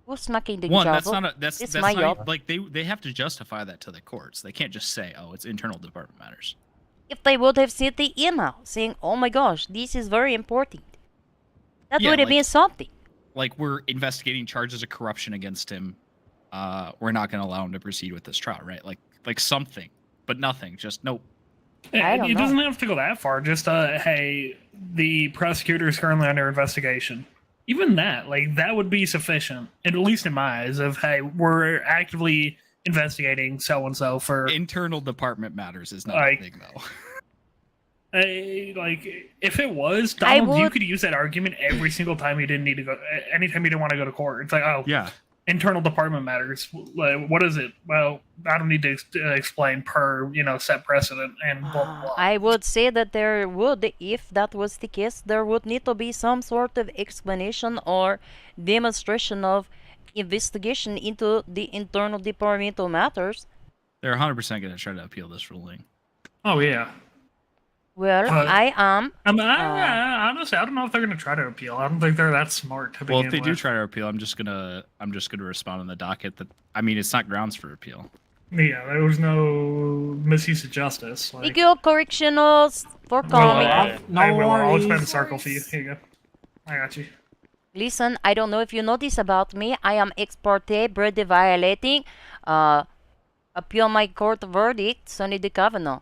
Who's smacking the One, gavel? that's not a, that's It's that's my not job. like they have to justify that to the courts. They can't just say, "Oh, it's internal department matters." If they would have sent the email saying, "Oh my gosh, this is very important," that Yeah, would have like- been something. Like we're investigating charges of corruption against him. We're not going to allow him to proceed with this trial, right? Like something, but nothing. Just nope. It doesn't have to go that far. Just hey, the prosecutor is currently under investigation. Even that, like that would be sufficient, at least in my eyes. Of hey, we're actively investigating so and so for internal department matters is not like, a thing though. Like if it was I Donald, you would- could use that argument every single time you didn't need to go. Anytime you didn't want to go to court, it's like, oh, yeah, internal department matters. Like, what is it? Well, I don't need to explain per set precedent and blah blah blah. I would say that there would, if that was the case, there would need to be some sort of explanation or demonstration of investigation into the internal departmental matters. They're 100% going to try to appeal this ruling. Oh yeah. Well, I am. Honestly, I don't know if they're going to try to appeal. I don't think they're that smart to Well, begin if they do with. try to appeal, I'm just gonna respond on the docket that it's not grounds for appeal. Yeah, there was no misuse of justice. Like, Thank you, correctionals, for calling. I'll expand the circle for you. Here you go. I got you. Listen, I don't know if you know this about me. I am ex parte Brady violating. Appeal my court verdict, Sonny de Kavanaugh.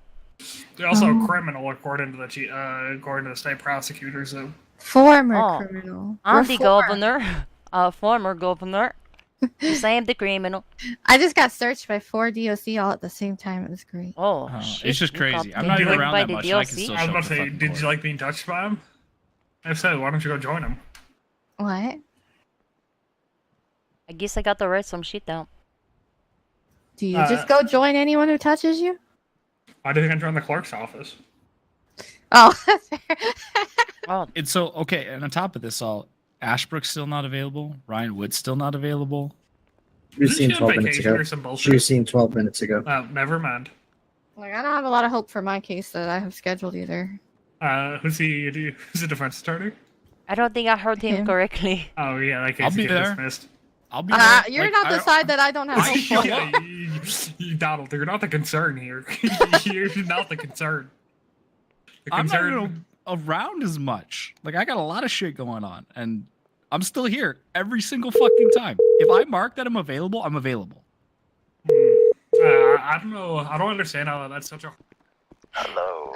You're also a criminal according to the state prosecutors. So. Former criminal. I'm Reform. the governor, former governor. Yes, I am the criminal. I just got searched by 4 DOC all at the same time. It was great. Oh, it's just crazy. I'm not even around that much. I can still I was show about up to to say, fucking did court. you like being touched by him? If so, why don't you go join him? What? I guess I got to write some shit down. Do you just go join anyone who touches you? Why didn't I join the clerk's office? Oh, Oh, And so, okay, and on top of this all, Ashbrook's still not available. Ryan Wood's still not available. She was Isn't seen she on 12 minutes vacation ago. or some bullshit? She was seen 12 minutes ago. Never mind. like I don't have a lot of hope for my case that I have scheduled either. Who's the defense attorney? I don't think I heard him correctly. Oh yeah, that case I'll be gets there. dismissed. I'll be You're Like, not the side that I don't have hope for. Donald, you're not the concern here. You're not the concern. The I'm not concern. even around as much. Like I got a lot of shit going on, and I'm still here every single fucking time. If I mark that I'm available, I'm available. I don't know. I don't understand how that's such a. Hello.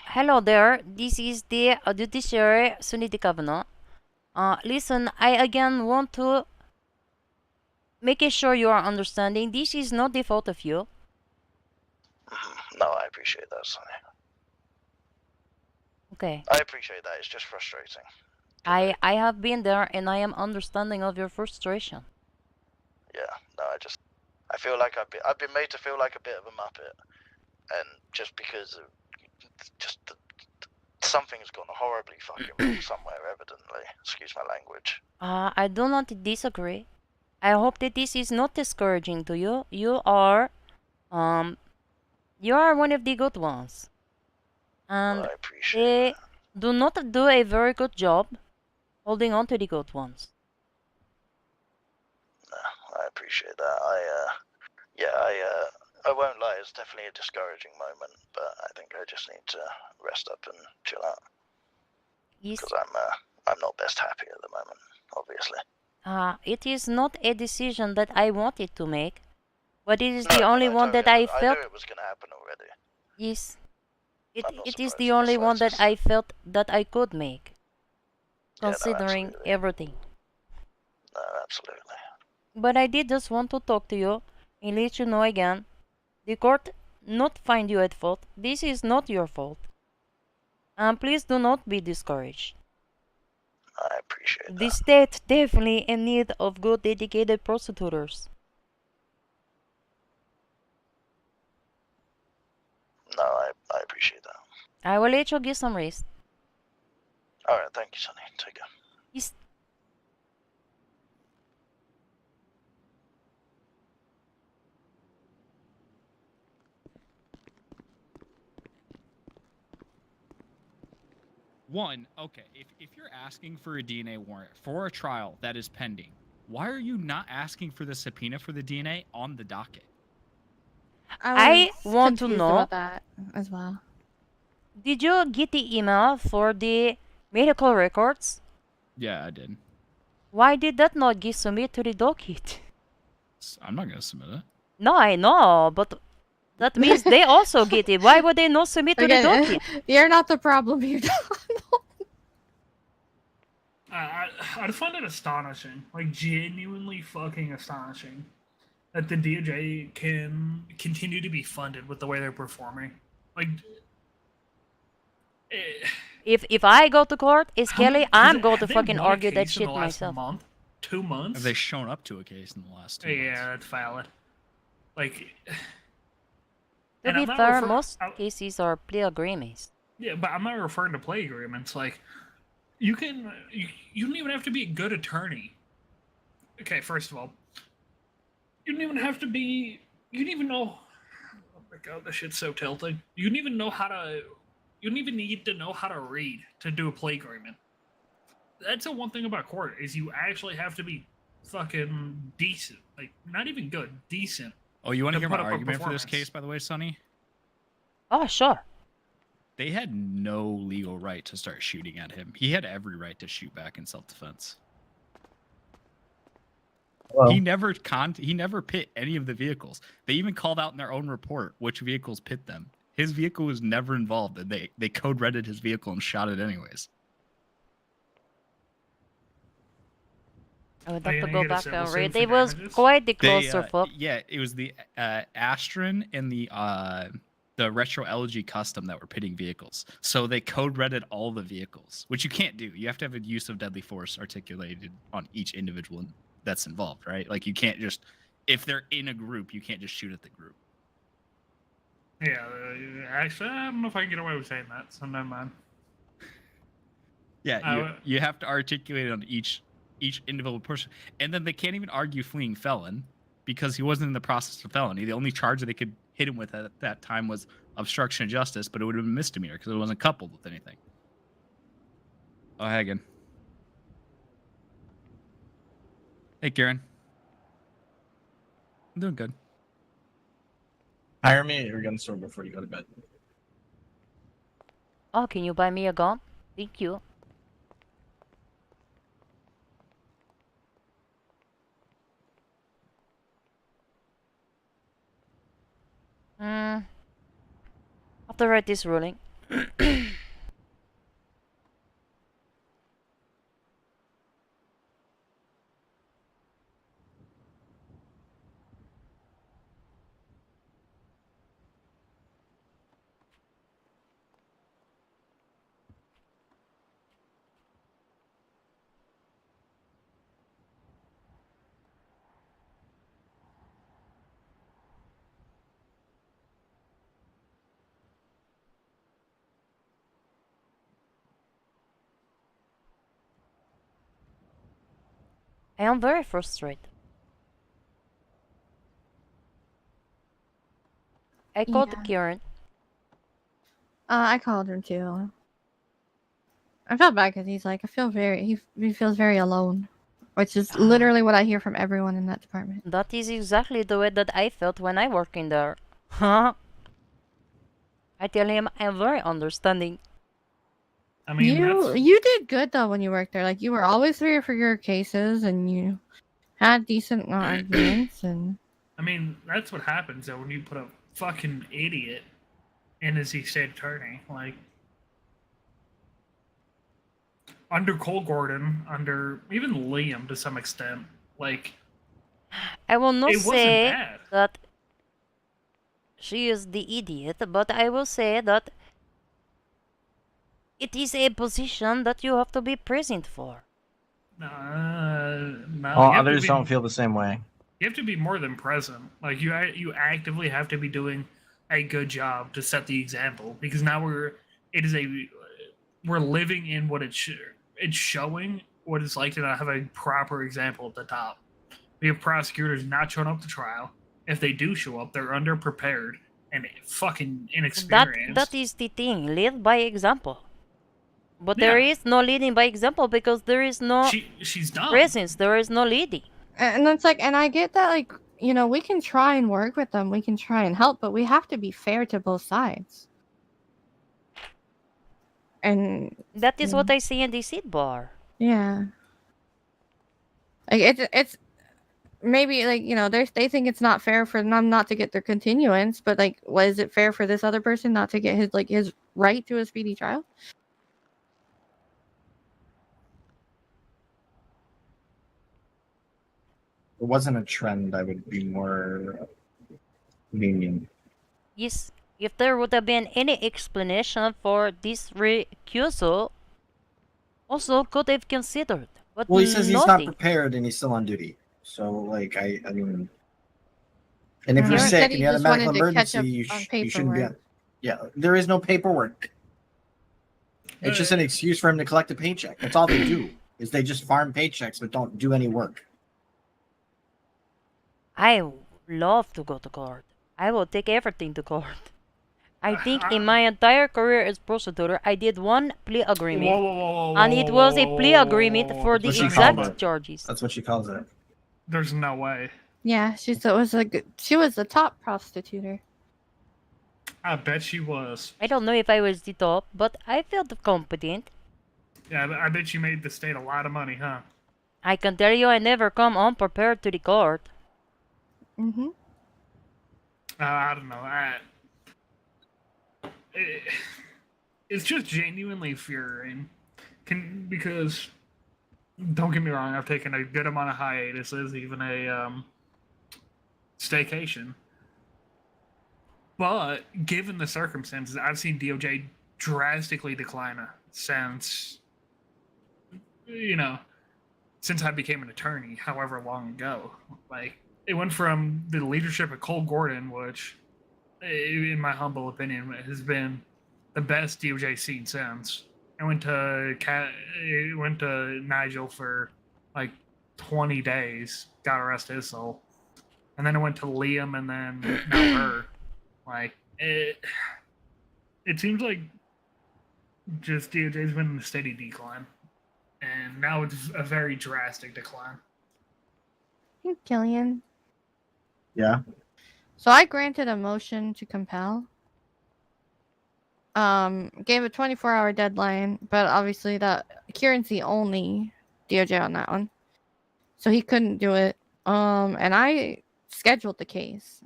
Hello there. This is the judiciary, Sonny de Kavanaugh. Listen, I again want to make sure you are understanding. This is not the fault of you. No, I appreciate that, Sonny. Okay. I appreciate that. It's just frustrating. I have been there and I am understanding of your frustration. Yeah. No, I feel like I've been made to feel like a bit of a muppet, and just because of something's gone horribly fucking wrong somewhere, evidently. Excuse my language. I do not disagree. I hope that this is not discouraging to you. You are one of the good ones. And I appreciate they do not do a very good job holding on to the good ones. I appreciate that. I won't lie. It's definitely a discouraging moment, but I think I just need to rest up and chill out. Yes. Because I'm not best happy at the moment, obviously. It is not a decision that I wanted to make, but it is the No, only one that I I felt. knew it was going to happen already. Yes. I'm not It is the only one that I felt that I could make, Yeah, no, considering everything. No, absolutely. But I did just want to talk to you I'll let you know again. The court not find you at fault. This is not your fault. And please do not be discouraged. I appreciate The state definitely in need of good dedicated prosecutors. No, I appreciate that. I will let you get some rest. Alright, thank you, Sonny. Take care. Yes. One, okay, if you're asking for a DNA warrant for a trial that is pending, why are you not asking for the subpoena for the DNA on the docket? I was want to confused know. about that as well. Did you get the email for the medical records? Yeah, I did. Why did that not get submitted to the docket? I'm not gonna submit it. No, I know, but that means they also get it. Why would they not submit to the Again, docket? you're not the problem here. I find it astonishing, like genuinely fucking astonishing, that the DOJ can continue to be funded with the way they're performing. Like, If I go to court, is How many- Kelly, has I'm it- going to have they fucking won a argue that case in shit the last myself. Month, 2 months. Have they shown up to a case in the last 2 months? Yeah, that's valid. Like, To and be I'm not fair, refer- most cases are plea agreements. yeah, but I'm not referring to play agreements. Like, you don't even have to be a good attorney. Okay, first of all, you don't even have to be. You don't even know. Oh my god, this shit's so tilting. You don't even know how to. You don't even need to know how to read to do a play agreement. That's the one thing about court is you actually have to be fucking decent. Like, not even good, decent. Oh, you want to hear my put up a argument for this performance. case, by the way, Sonny? Oh, sure. They had no legal right to start shooting at him. He had every right to shoot back in self-defense. Well, He never pit any of the vehicles. They even called out in their own report which vehicles pit them. His vehicle was never involved, and they code redded his vehicle and shot it anyways. I would Are have you to gonna go get a back civil and suit read. for It was damages? quite the They, clusterfuck. yeah, it was the Astron and the Retro LG Custom that were pitting vehicles. So they code redded all the vehicles, which you can't do. You have to have a use of deadly force articulated on each individual that's involved, right? Like you can't just, if they're in a group, you can't just shoot at the group. Yeah, actually, I don't know if I can get away with saying that, so never mind. Yeah, you have to articulate it on each individual person, and then they can't even argue fleeing felon because he wasn't in the process of felony. The only charge that they could hit him with at that time was obstruction of justice, but it would have been misdemeanor because it wasn't coupled with anything. Oh, Hagen. Hey, Karen. I'm doing good. hire me or gun store before you go to bed. Oh, can you buy me a gun? Thank you. I have to write this ruling. I am very frustrated. I called Yeah. Kieran. I called him too. I felt bad because he's like, he feels very alone, which is literally what I hear from everyone in that department. That is exactly the way that I felt when I worked in there. Huh? I tell him I'm very understanding. I mean, You did good though when you worked there. Like you were always there for your cases, and you had decent arguments. And I mean, that's what happens though when you put a fucking idiot in as the state attorney. Like, under Cole Gordon, under even Liam to some extent, like, I will not It wasn't say bad. that she is the idiot, but I will say that it is a position that you have to be present for. No, All you have to others be- don't feel the same way. You have to be more than present. Like you actively have to be doing a good job to set the example. Because now we're living in what it's showing what it's like to not have a proper example at the top. We have prosecutors not showing up to trial. If they do show up, they're underprepared and fucking inexperienced. That is the thing. Lead by example. But there is no leading by example because there is no she's dumb. presence. There is no leading. And it's like, and I get that, like, you know, we can try and work with them, we can try and help, but we have to be fair to both sides. And that is what I see in the seat bar. Yeah. Like it's maybe like, you know, they think it's not fair for them not to get their continuance, but like, was it fair for this other person not to get his right to a speedy trial? If it wasn't a trend, I would be more lenient. Yes, if there would have been any explanation for this recusal, also could have considered. But Well, he says he's not nothing. prepared and he's still on duty. So, like, I mean, and if you're He sick said and he you had a just medical wanted to catch emergency, up you on shouldn't be. paperwork. Yeah, there is no paperwork. It's just an excuse for him to collect a paycheck. That's all they do. Is they just farm paychecks but don't do any work. I love to go to court. I will take everything to court. I think in my entire career as prosecutor, I did one plea agreement, and it was a plea agreement for the That's what she called exact it. charges. That's what she calls it. There's no way. Yeah, she was the top prostituter. I bet she was. I don't know if I was the top, but I felt competent. Yeah, I bet you made the state a lot of money, huh? I can tell you I never come unprepared to the court. Mm-hmm. I don't know. It's just genuinely infuriating. Because, don't get me wrong, I've taken a good amount of hiatuses, even a staycation. But given the circumstances, I've seen DOJ drastically decline since, since I became an attorney, however long ago. Like, it went from the leadership of Cole Gordon, which, in my humble opinion, has been the best DOJ seen since. It went to Nigel for like 20 days, got arrested his soul, and then it went to Liam, and then now her. Like it seems like just DOJ's been in a steady decline, and now it's a very drastic decline. Hey, Killian. Yeah. So I granted a motion to compel. Gave a 24-hour deadline, but obviously that Kieran's the only DOJ on that one, so he couldn't do it. And I scheduled the case.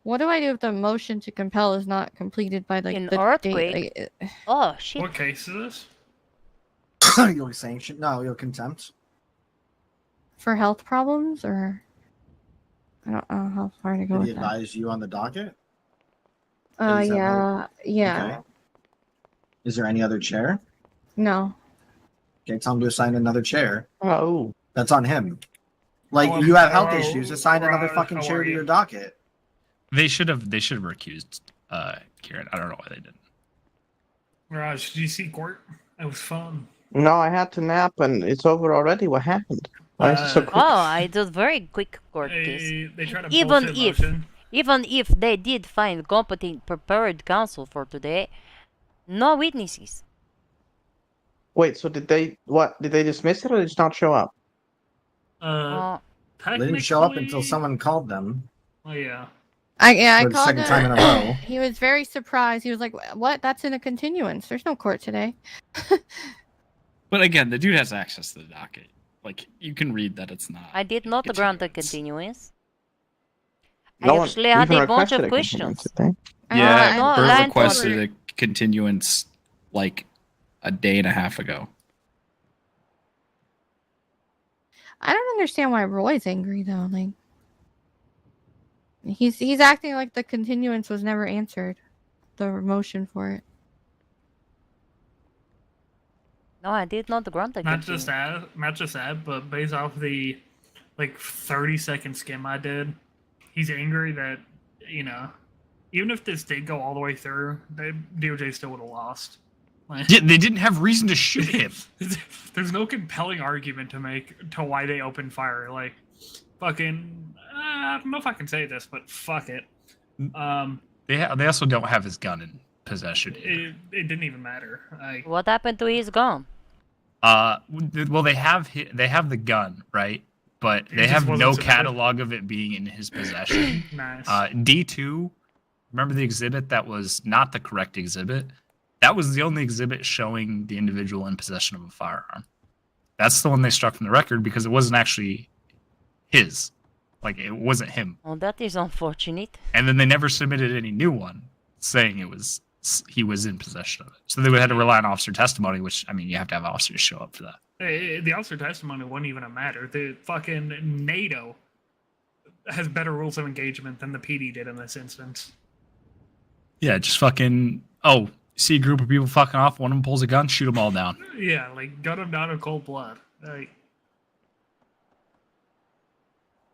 What do I do if the motion to compel is not completed by like An the earthquake? date? Oh shit! What case is this? You'll sanction? No, you'll contempt. For health problems, or I don't know how far to go Did he with that. advise you on the docket? Is that Yeah. Okay. Is there any other chair? No. Okay, tell him to assign another chair. Oh. That's on him. Like, Hello, you have health hello, issues, assign another Rod, fucking how chair are to you? your docket. They should have recused Kieran. I don't know why they didn't. Raj, did you see court? It was fun. No, I had to nap and it's over already. What happened? Why is it so quick? Oh, it was very quick court case. They try to Even bullshit if, motion. even if they did find competent, prepared counsel for today, no witnesses. Wait, so did they dismiss it or did it not show up? They didn't show up until someone called them. Oh yeah. I For the called second time in a row. He was very surprised. He was like, "What? That's in a continuance. There's no court today." But again, the dude has access to the docket. Like, you can read that it's not. I did not grant a continuance. No I one actually had even a bunch requested of a continuance, questions. did they? Yeah, no, Bert line requested forward. a continuance like a day and a half ago. I don't understand why Roy's angry though. Like, he's acting like the continuance was never answered, the motion for it. No, I did not grant the Not just that, but based off the like 30-second skim I did, he's angry that, you know, even if this did go all the way through, DOJ still would have lost. Like, Yeah, they didn't have reason to shoot him. There's no compelling argument to make to why they opened fire. Like, fucking, I don't know if I can say this, but fuck it. They also don't have his gun in possession. It didn't even matter. Like, What happened to his gun? Well, they have the gun, right? But they just have wasn't no submitted. catalog of it being in his possession. Nice. D2, remember the exhibit that was not the correct exhibit? That was the only exhibit showing the individual in possession of a firearm. That's the one they struck from the record because it wasn't actually his. Like, it wasn't him. Oh, that is unfortunate. And then they never submitted any new one saying he was in possession of it. So they would have to rely on officer testimony, which, I mean, you have to have officers show up for that. The officer testimony wouldn't even matter. The fucking NATO has better rules of engagement than the PD did in this instance. Yeah, just fucking, oh, see a group of people fucking off, one of them pulls a gun, shoot them all down. Yeah, like, gun them down in cold blood. Like,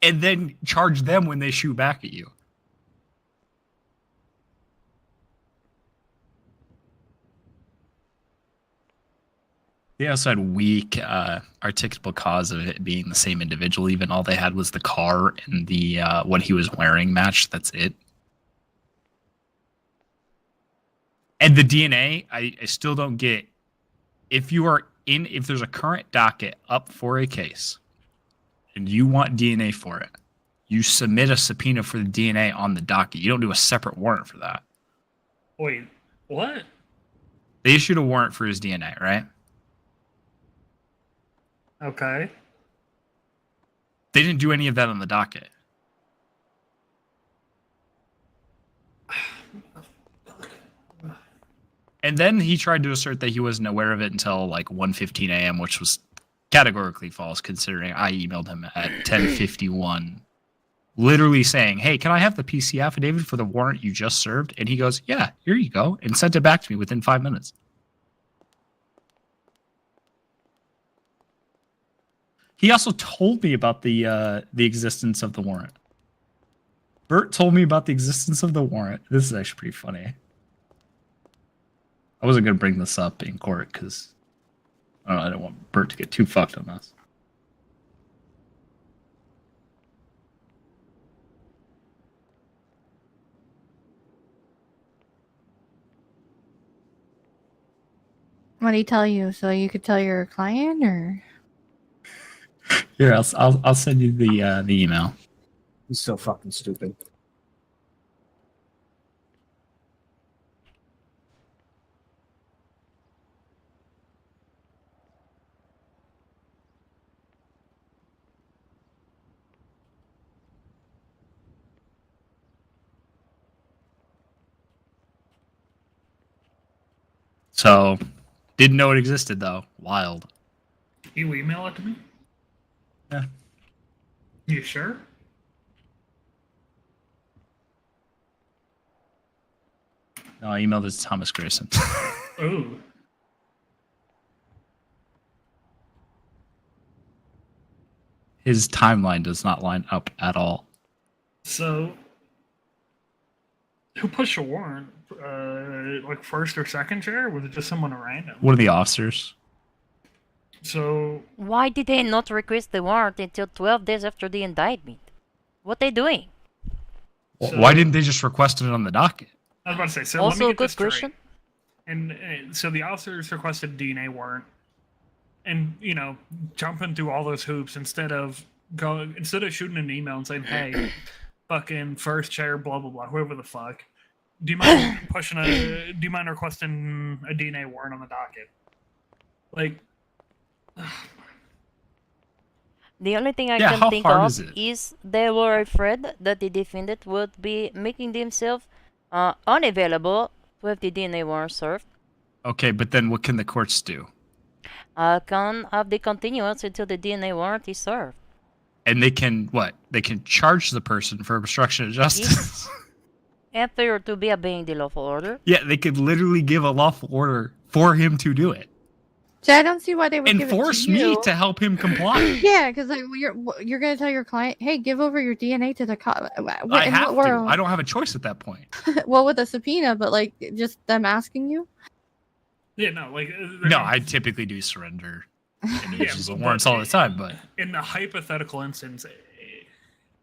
And then charge them when they shoot back at you. They also had weak articulable cause of it being the same individual. Even all they had was the car and the what he was wearing matched. That's it. And the DNA, I still don't get. If there's a current docket up for a case, and you want DNA for it, you submit a subpoena for the DNA on the docket. You don't do a separate warrant for that. wait, what? They issued a warrant for his DNA, right? Okay. They didn't do any of that on the docket. And then he tried to assert that he wasn't aware of it until like 1:15 a.m., which was categorically false, considering I emailed him at 10:51, literally saying, "Hey, can I have the PC affidavit for the warrant you just served?" And he goes, "Yeah, here you go," and sent it back to me within 5 minutes. He also told me about the existence of the warrant. Bert told me about the existence of the warrant. This is actually pretty funny. I wasn't going to bring this up in court because I don't want Bert to get too fucked on this. What did he tell you? So you could tell your client, or? Here, I'll send you the email. He's so fucking stupid. So, didn't know it existed though. Wild. You email it to me? Yeah. You sure? No, I emailed it to Thomas Grayson. Ooh. His timeline does not line up at all. So, who pushed a warrant? Like first or second chair? Or was it just someone random? One of the officers. So, Why did they not request the warrant until 12 days after the indictment? What they doing? Why didn't they just request it on the docket? I was about to say, so Also let me a get good this straight. question. And so the officers requested a DNA warrant, and you know, jumping through all those hoops instead of shooting an email and saying, "Hey, fucking first chair, blah blah blah, whoever the fuck, do you mind do you mind requesting a DNA warrant on the docket?" Like, The only thing I Yeah, can how think hard of is it? is they were afraid that the defendant would be making themselves unavailable to have the DNA warrant served. Okay, but then what can the courts do? Can have the continuance until the DNA warrant is served. and they can what? They can charge the person for obstruction of justice. And failure to be obeying the lawful order. Yeah, they could literally give a lawful order for him to do it. So I don't see why they would And give it force to me you. to help him comply. Yeah, because like you're gonna tell your client, hey, give over your DNA to the cop. I have to. I don't have a choice at that point. Well, with a subpoena, but like just them asking you. Yeah, no, like No, I typically do surrender individuals but and warrants all the time, but in the hypothetical instance,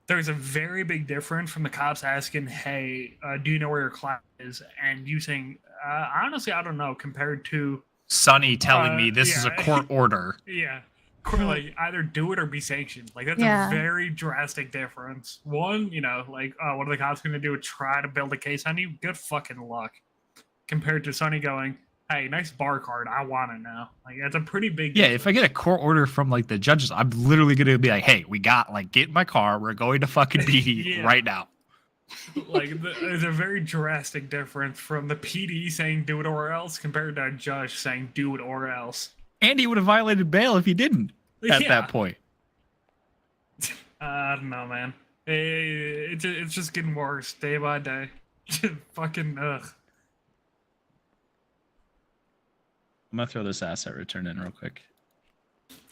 there's a very big difference from the cops asking, "Hey, do you know where your client is?" and you saying, "Honestly, I don't know," compared to Sonny telling me this is a court order. Yeah. Like either do it or be sanctioned. Like that's Yeah. a very drastic difference. One, like, oh, what are the cops gonna do? Try to build a case on you? Good fucking luck. Compared to Sonny going, hey, nice bar card, I want it now. Like that's a pretty big Yeah, if I get a court order from like the judges, I'm literally gonna be like, hey, we got like get in my car, we're going to fucking PD Yeah. right now. Like there's a very drastic difference from the PD saying do it or else compared to a judge saying do it or else. And he would have violated bail if he didn't at Yeah. that point. I don't know, man. It's just getting worse day by day. Fucking ugh. I'm gonna throw this asset return in real quick.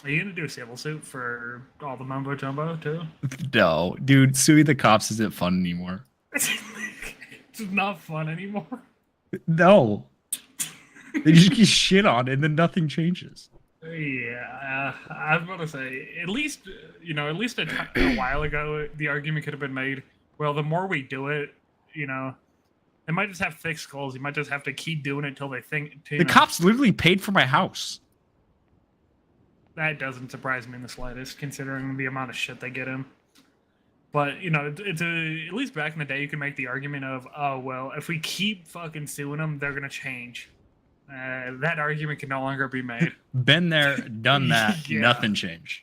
Are you gonna do a civil suit for all the mumbo jumbo too? No, dude, suing the cops isn't fun anymore. It's not fun anymore. No. They just get shit on and then nothing changes. Yeah, I was about to say, at least a while ago, the argument could have been made, well, the more we do it, they might just have thick skulls. You might just have to keep doing it until they think. The cops literally paid for my house. That doesn't surprise me in the slightest, considering the amount of shit they get in. But, at least back in the day, you could make the argument of, oh, well, if we keep fucking suing them, they're going to change. That argument can no longer be made. Been there, done that, Yeah. nothing changed.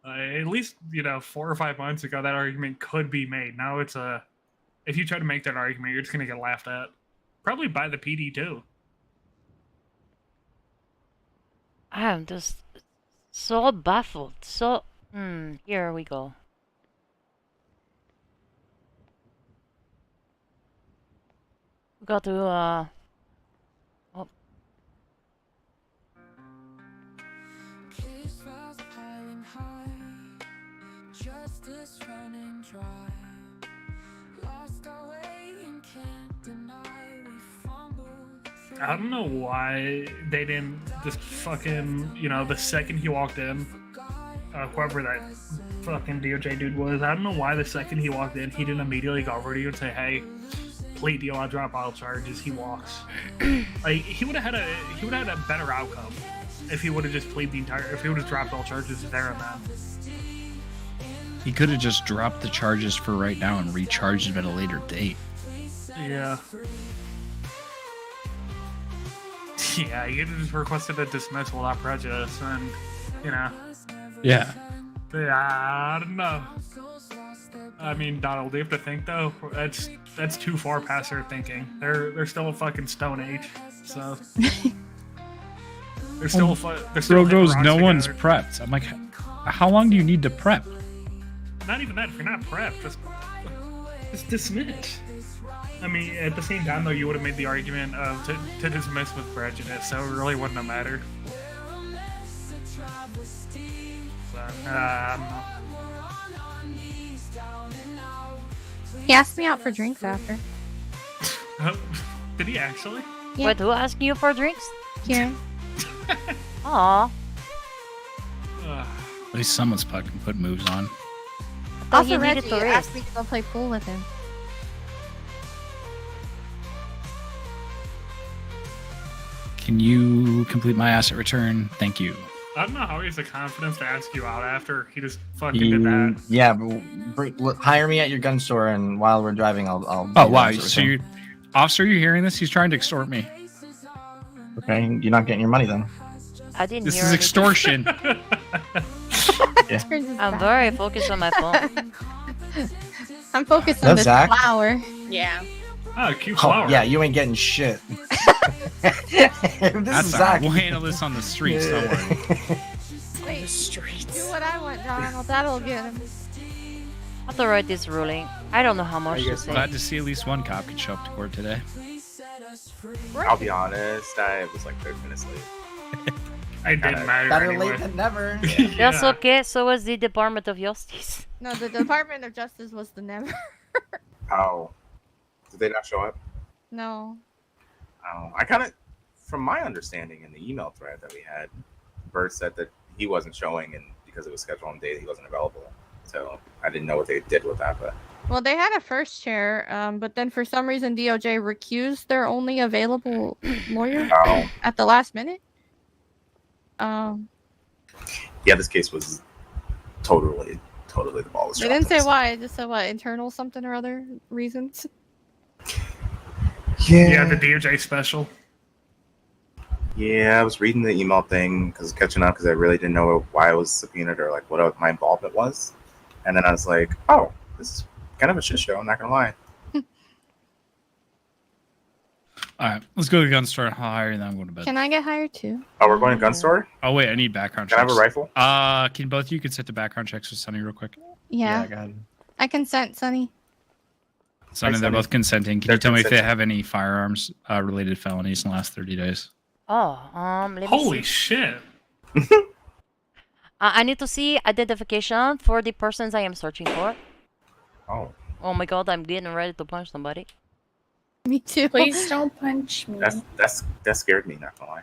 At least, 4 or 5 months ago, that argument could be made. Now it's if you try to make that argument, you're just going to get laughed at. Probably by the PD, too. I am just so baffled. So, here we go. We got to, oh. Justice running dry. Lost our way and can't deny we fumbled. I don't know why they didn't just fucking, the second he walked in, whoever that fucking DOJ dude was, I don't know why the second he walked in, he didn't immediately go over to you and say, hey, plea deal, I'll drop all charges. He walks. Like, he would have had a better outcome if he would have just if he would have dropped all charges there and then. He could have just dropped the charges for right now and recharged him at a later date. Yeah. Yeah, you could have just requested a dismissal without prejudice, and, Yeah. I don't know. I mean, Donald, do you have to think, though? That's too far past their thinking. They're still a fucking Stone Age, so... They're still Bro goes, no one's prepped. I'm like, how long do you need to prep? Not even that. If you're not prepped, just dismiss. I mean, at the same time, though, you would have made the argument of to dismiss with prejudice, so it really wouldn't have mattered. So, I don't know. He asked me out for drinks after. Did he actually? Yeah. Wait, who asked you for drinks? Kieran. Aw. At least someone's fucking put moves on. Also, he needed Reggie to asked rest. me to go play pool with him. Can you complete my asset return? Thank you. I don't know how he has the confidence to ask you out after he just fucking did that. Yeah, but hire me at your gun store, and while we're driving, I'll. Oh wow! So you, officer, you hearing this? He's trying to extort me. Okay, you're not getting your money then. I didn't This hear is anything. extortion. I'm very focused on my phone. I'm focused That's on this Zach? flower. Yeah. Oh, cute Oh, flower. yeah, you ain't getting shit. This That's is all right. Zach. We'll handle this on the streets. Don't worry. Wait, do what I want, Donald. That'll get him. Authority this ruling. I don't know how much to say. Glad to see at least one cop could show up to court today. I'll be honest, I was like 30 minutes late. I didn't matter Better anyway. late than never. That's okay. So was the Department of Justice. No, the Department of Justice was the never. Oh, did they not show up? No. Oh, I kind of, from my understanding in the email thread that we had, Bert said that he wasn't showing, and because it was scheduled on the day, he wasn't available. So I didn't know what they did with that, but Well, they had a first chair, but then for some reason DOJ recused their only available lawyer Oh. at the last minute. yeah, this case was totally the ball was They dropped. didn't say why. It just said what, internal something or other reasons. Yeah, the DOJ special. Yeah, I was reading the email thing because catching up because I really didn't know why I was subpoenaed or like what my involvement was, and then I was like, oh, this is kind of a shit show. I'm not gonna lie. All right, let's go to the gun store. I'll hire you, then I'm going to bed. Can I get hired too? Oh, we're going to gun store. Oh wait, I need background Can I checks. have a rifle? Can both of you consent to background checks with Sunny real quick? Yeah. go ahead. I consent, Sonny. Sunny, they're Sunny. both consenting. Can They're you tell me if they consenting. have any firearms related felonies in the last 30 days? Oh, let me Holy see. shit. I need to see identification for the persons I am searching for. Oh. Oh my god, I'm getting ready to punch somebody. Me too. Please don't punch me. That scared me. Not gonna lie.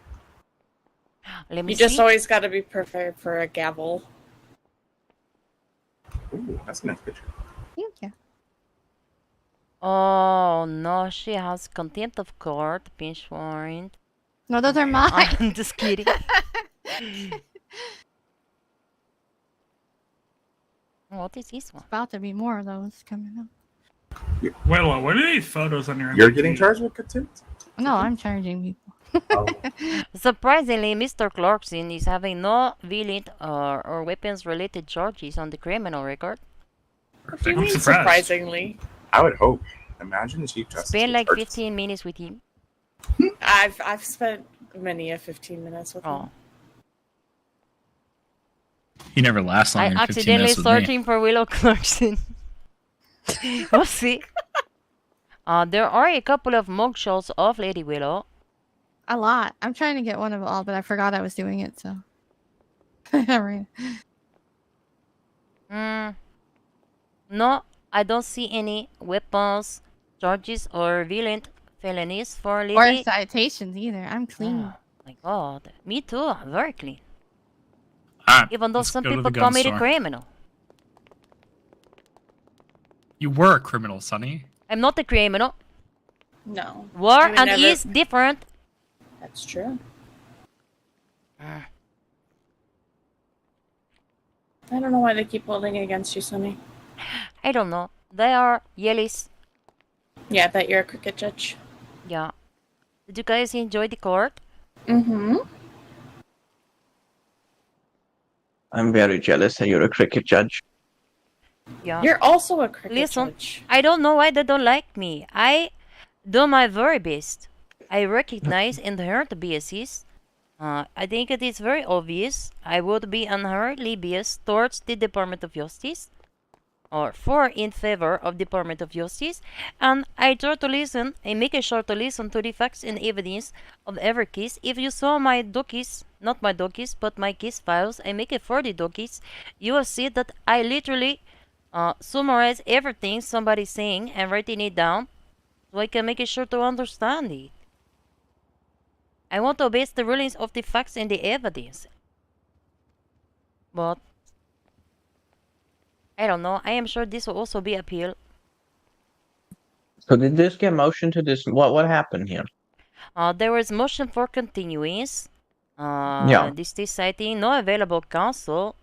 Let me You just see. always got to be prepared for a gavel. Ooh, that's a nice picture. Thank you. Oh no, she has contempt of court, pinch warrant. No, those are mine. I'm just kidding. What is this one? About to be more of those coming up. Wait, what are these photos on your You're MVP? getting charged with contempt. No, I'm charging people. Surprisingly, Mr. Clarkson is having no violent or weapons-related charges on the criminal record. What do you I'm mean, surprised. surprisingly? I would hope. Imagine the Chief Justice. Spend like charges. 15 minutes with him. I've spent many a 15 minutes with Oh. him. He never lasts I longer than 15 accidentally minutes with me. searching for Willow Clarkson. We'll see. There are a couple of mugshots of Lady Willow. A lot. I'm trying to get one of all, but I forgot I was doing it, so. Right. No, I don't see any weapons, charges, or violent felonies for Lady. Or citations either. I'm clean. Oh my god. Me too. Very clean. All right, Even though let's some go to people the call gun me the store. criminal. You were a criminal, Sonny. I'm not a criminal. No. War I would and never- is different. That's true. Ah. I don't know why they keep holding it against you, Sonny. I don't know. They are yellies. Yeah, that you're a cricket judge. Yeah. Did you guys enjoy the court? Mm-hmm. I'm very jealous that you're a cricket judge. Yeah. You're also a cricket Listen, judge. I don't know why they don't like me. I do my very best. I recognize inherent biases. I think it is very obvious I would be inherently biased towards the Department of Justice, or for in favor of Department of Justice, and I try to listen, I make sure to listen to the facts and evidence of every case. If you saw my docies, not my docies, but my case files, I make it for the docies, you will see that I literally summarize everything somebody's saying and writing it down so I can make it sure to understand it. I want to base the rulings of the facts and the evidence. But I don't know. I am sure this will also be appealed. So did this get motion to this? What happened here? There was motion for continuance. Yeah. This is citing no available counsel,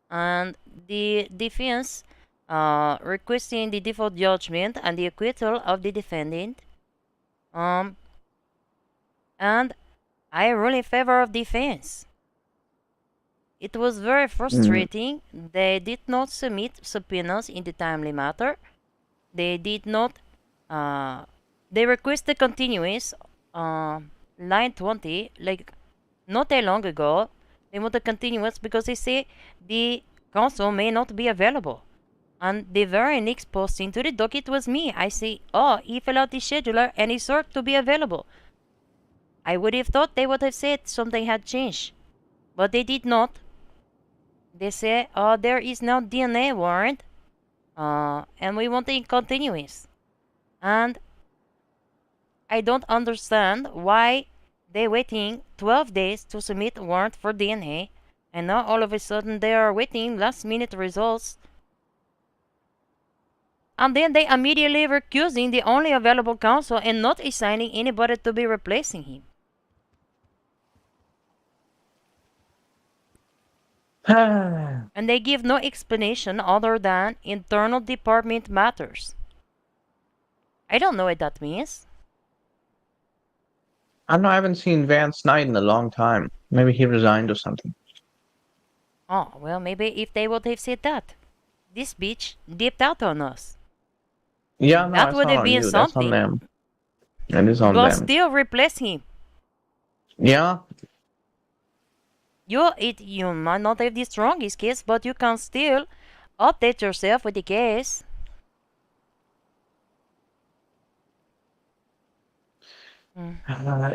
and the defense requesting the default judgment and the acquittal of the defendant. And I rule in favor of defense. It was very frustrating. They did not submit subpoenas in the timely matter. They did not. They requested continuance. Line 20, like not that long ago. They want a continuance because they say the counsel may not be available. And the very next posting to the docket was me. I say, oh, he fell out the scheduler and is sure to be available. I would have thought they would have said something had changed. But they did not. They say, oh, there is no DNA warrant. And we want it continuous. And I don't understand why they're waiting 12 days to submit warrant for DNA. And now all of a sudden they are waiting last minute results. And then they immediately recusing the only available counsel and not assigning anybody to be replacing him. And they give no explanation other than internal department matters. I don't know what that means. I don't know, I haven't seen Vance Knight in a long time. Maybe he resigned or something. Oh, well, maybe if they would have said that. This bitch dipped out on us. Yeah, no, that it's would not have on been you. That's on something. them. It is on But them. still replace him. Yeah. You might not have the strongest case, but you can still update yourself with the case.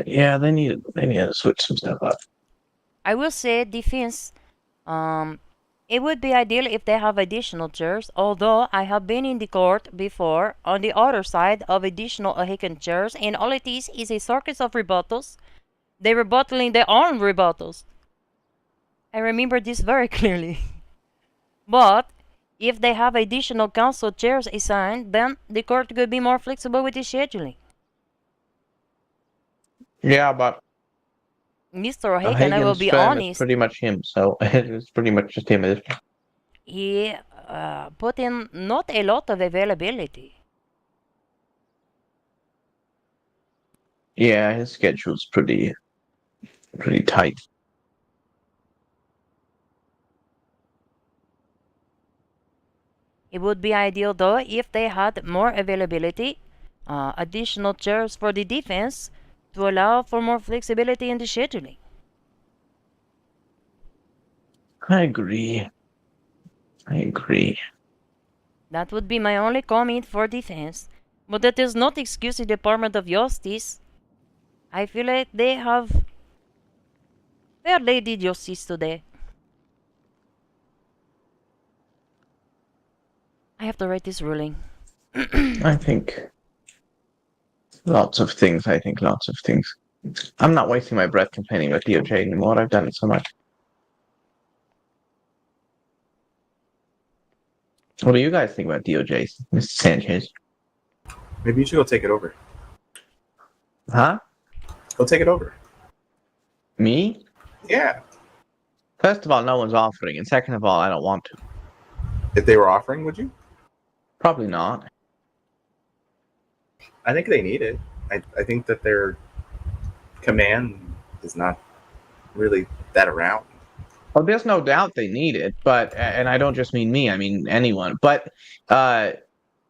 Yeah, they need to switch some stuff up. I will say defense. It would be ideal if they have additional chairs, although I have been in the court before on the other side of additional Ahican chairs, and all it is a circus of rebuttals. They're rebuttaling their own rebuttals. I remember this very clearly. But if they have additional council chairs assigned, then the court could be more flexible with the scheduling. Yeah, but Mr. O'Hagan, I will Hagen's be firm is honest, pretty much him, so it's pretty much just him at this point. he put in not a lot of availability. Yeah, his schedule's pretty tight. It would be ideal though if they had more availability, additional chairs for the defense to allow for more flexibility in the scheduling. I agree. That would be my only comment for defense, but that does not excuse the Department of Justice. I feel like they have fairly did justice today. I have to write this ruling. I think lots of things. I'm not wasting my breath complaining about DOJ anymore. I've done it so much. What do you guys think about DOJ, Mr. Sanchez? Maybe you should go take it over. Huh? Go take it over. Me? Yeah. First of all, no one's offering, and second of all, I don't want to. If they were offering, would you? Probably not. I think they need it. I think that their command is not really that around. Well, there's no doubt they need it, but and I don't just mean me, I mean anyone. But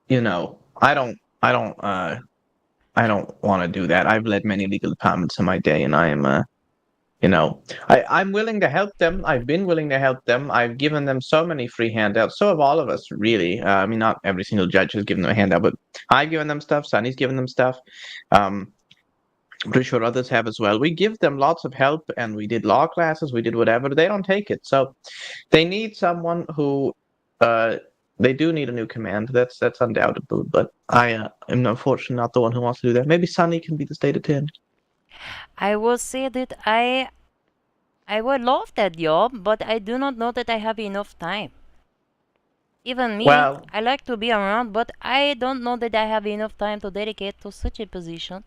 you know, I don't want to do that. I've led many legal departments in my day, and I am you know, I'm willing to help them. I've been willing to help them. I've given them so many free handouts. So have all of us, really. I mean, not every single judge has given them a handout, but I've given them stuff. Sonny's given them stuff. Pretty sure others have as well. We give them lots of help, and we did law classes. We did whatever. They don't take it, so they need someone who. They do need a new command. That's undoubtable. But I am unfortunately not the one who wants to do that. Maybe Sonny can be the state attendant. I will say that I would love that job, but I do not know that I have enough time. Even me, Well, I like to be around, but I don't know that I have enough time to dedicate to such a position.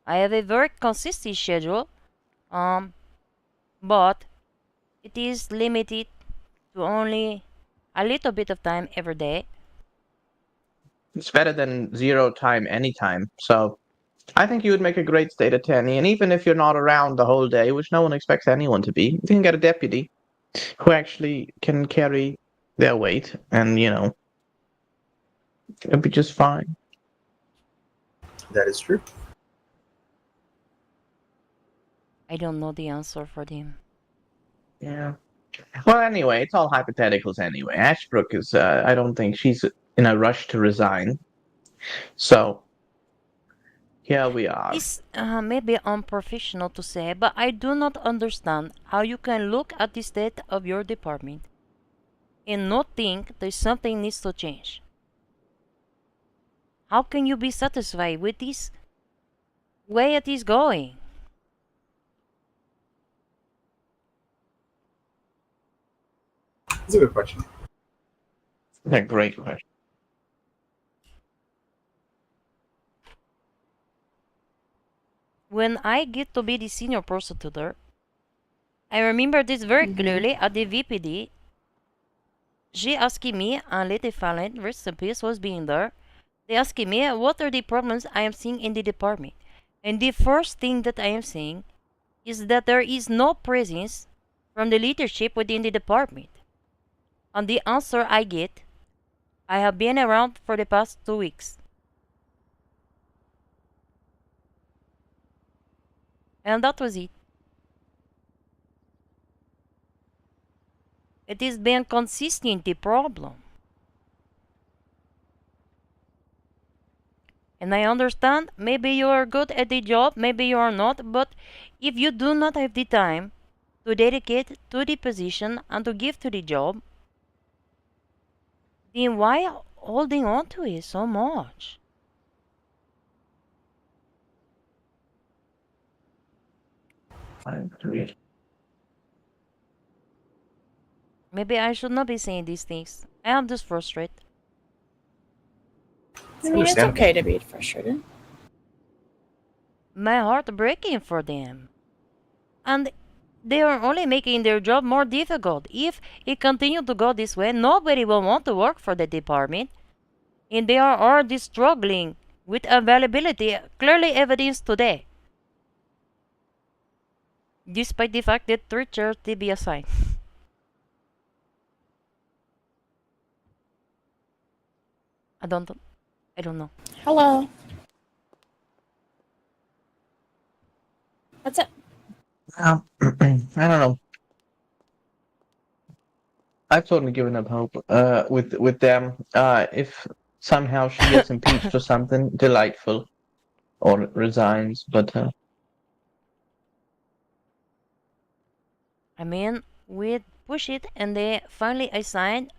I have a very consistent schedule, but it is limited to only a little bit of time every day. it's better than zero time anytime. So I think you would make a great state attorney. And even if you're not around the whole day, which no one expects anyone to be, you can get a deputy who actually can carry their weight, and you know, it'll be just fine. That is true. I don't know the answer for them. Yeah. Well, anyway, it's all hypotheticals anyway. Ashbrook is, I don't think she's in a rush to resign. So, here we are. It's maybe unprofessional to say, but I do not understand how you can look at the state of your department and not think that something needs to change. How can you be satisfied with this way it is going? That's a good question. A great question. When I get to be the senior prosecutor, I remember this very clearly at the VPD. She asked me, and Lady Fallon, rest in peace, was being there. They asked me what are the problems I am seeing in the department. And the first thing that I am seeing is that there is no presence from the leadership within the department. And the answer I get, I have been around for the past 2 weeks. And that was it. It is being consistent the problem. And I understand, maybe you are good at the job, maybe you are not, but if you do not have the time to dedicate to the position and to give to the job, then why holding on to it so much? I agree. Maybe I should not be saying these things. I am just frustrated. I mean, it's okay to be frustrated. My heart breaking for them. And they are only making their job more difficult. If it continues to go this way, nobody will want to work for the department. And they are already struggling with availability, clearly evidenced today. Despite the fact that 3 chairs did be assigned. I don't know. Hello. What's up? I don't know. I've totally given up hope with them. If somehow she gets impeached or something, delightful. Or resigns, but I mean, we push it and they finally assigned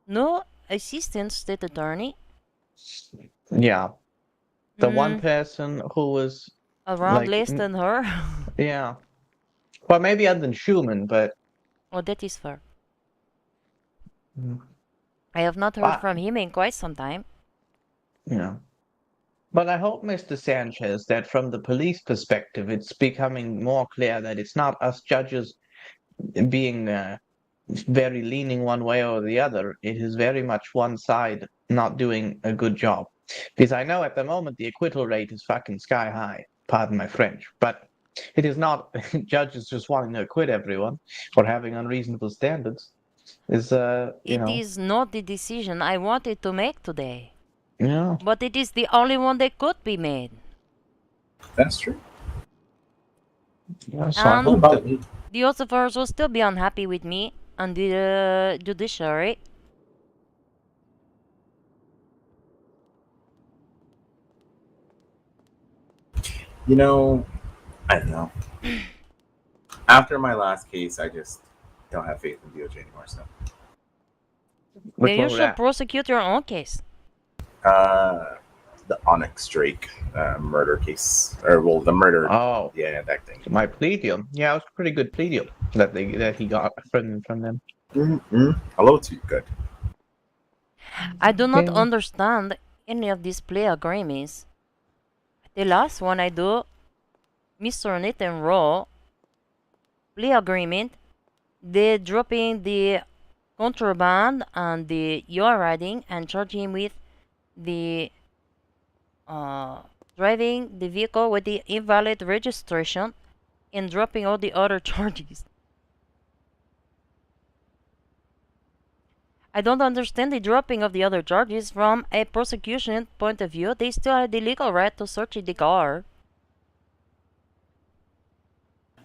no assistant state attorney. yeah. The one person who was around less than her. Yeah. Well, maybe other than Schumann, but Oh, that is fair. I have not heard from him in quite some time. Yeah. But I hope, Mr. Sanchez, that from the police perspective, it's becoming more clear that it's not us judges being very leaning one way or the other. It is very much one side not doing a good job. Because I know at the moment the acquittal rate is fucking sky high. Pardon my French. But it is not judges just wanting to acquit everyone or having unreasonable standards. Is It is not the decision I wanted to make today. Yeah. But it is the only one that could be made. That's true. Yeah, And the officers will still be unhappy with me and the judiciary. You know, I don't know. After my last case, I just don't have faith in DOJ anymore. So. Then you should prosecute your own case. The Onyx Drake murder case, or well, the murder. Oh, yeah, that thing. My plea deal. Yeah, it was a pretty good plea deal that he got from them. A little too good. I do not understand any of these plea agreements. The last one I do, Mr. Nathan Raw, plea agreement, they dropping the contraband and the yacht riding and charge him with the driving the vehicle with the invalid registration and dropping all the other charges. I don't understand the dropping of the other charges from a prosecution point of view. They still had the legal right to search the car.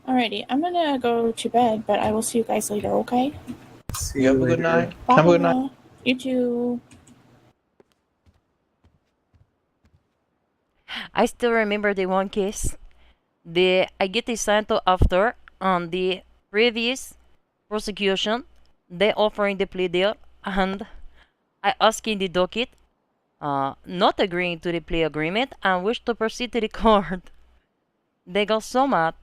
Alrighty, I'm gonna go to bed, but I will see you guys later, okay? See You have a good night. Bye. Have a good night. You too. I still remember the one case. I get the Santo after on the previous prosecution. They offering the plea deal, and I asking the docket, not agreeing to the plea agreement and wish to proceed to the court. They got so mad.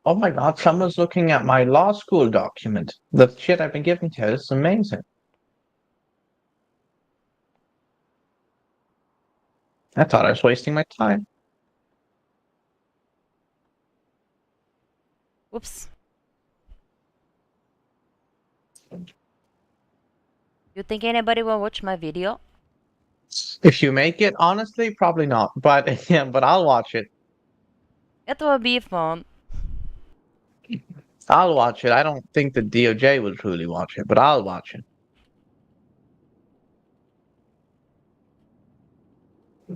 Oh my god, someone's looking at my law school document. The shit I've been given to her is amazing. I thought I was wasting my time. Whoops. You think anybody will watch my video? If you make it, honestly, probably not. But yeah, but I'll watch it. It will be fun. I'll watch it. I don't think the DOJ will truly watch it, but I'll watch it.